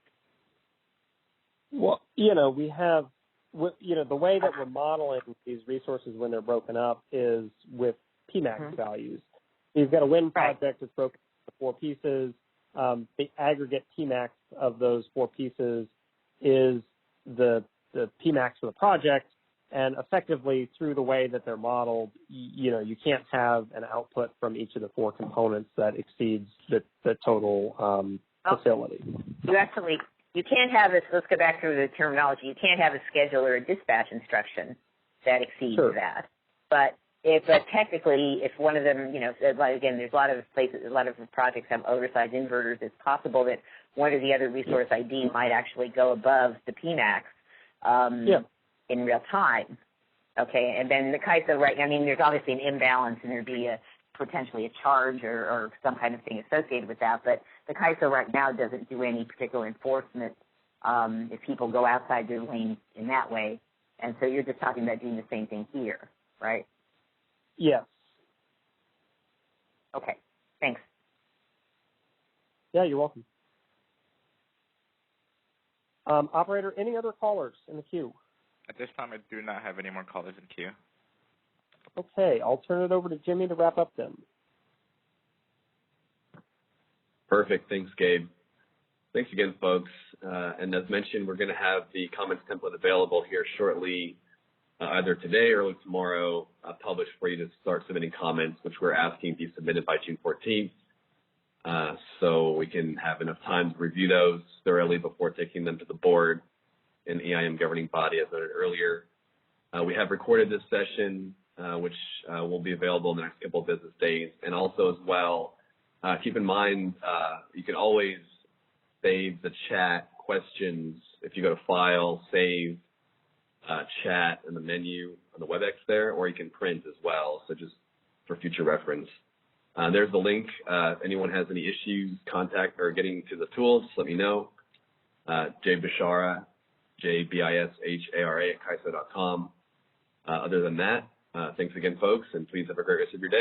Well, we have, the way that we're modeling these resources when they're broken up is with PMAX values. So you've got a wind project that's broken into 4 pieces. The aggregate PMAX of those 4 pieces is the PMAX for the project, and effectively through the way that they're modeled, you can't have an output from each of the 4 components that exceeds the total facility. You can't have this, let's go back to the terminology, you can't have a schedule or a dispatch instruction that exceeds that. But technically, if one of them, again, there's a lot of places, a lot of projects have oversized inverters, it's possible that one or the other resource ID might actually go above the PMAX in real time. Okay, and then the CAISO, there's obviously an imbalance and there'd be potentially a charge or some kind of thing associated with that, but the CAISO right now doesn't do any particular enforcement if people go outside their lane in that way. And so you're just talking about doing the same thing here, right? Yes. Okay, thanks. Yeah, you're welcome. Operator, any other callers in the queue? At this time, I do not have any more callers in queue. Okay, I'll turn it over to Jimmy to wrap up then. Perfect. Thanks, Gabe. Thanks again, folks. And as mentioned, we're going to have the comments template available here shortly, either today or early tomorrow, published for you to start submitting comments, which we're asking be submitted by June 14th. So we can have enough time to review those thoroughly before taking them to the board and EIM governing body, as noted earlier. We have recorded this session which will be available in the next couple of business days. And also as well, keep in mind, you can always save the chat questions if you go to File, Save, Chat in the menu on the WebEx there, or you can print as well, so just for future reference. There's the link. If anyone has any issues, contact or getting to the tool, just let me know. Jay Bishara, JBISHARA @kaiso.com. Other than that, thanks again, folks, and please have a great rest of your day.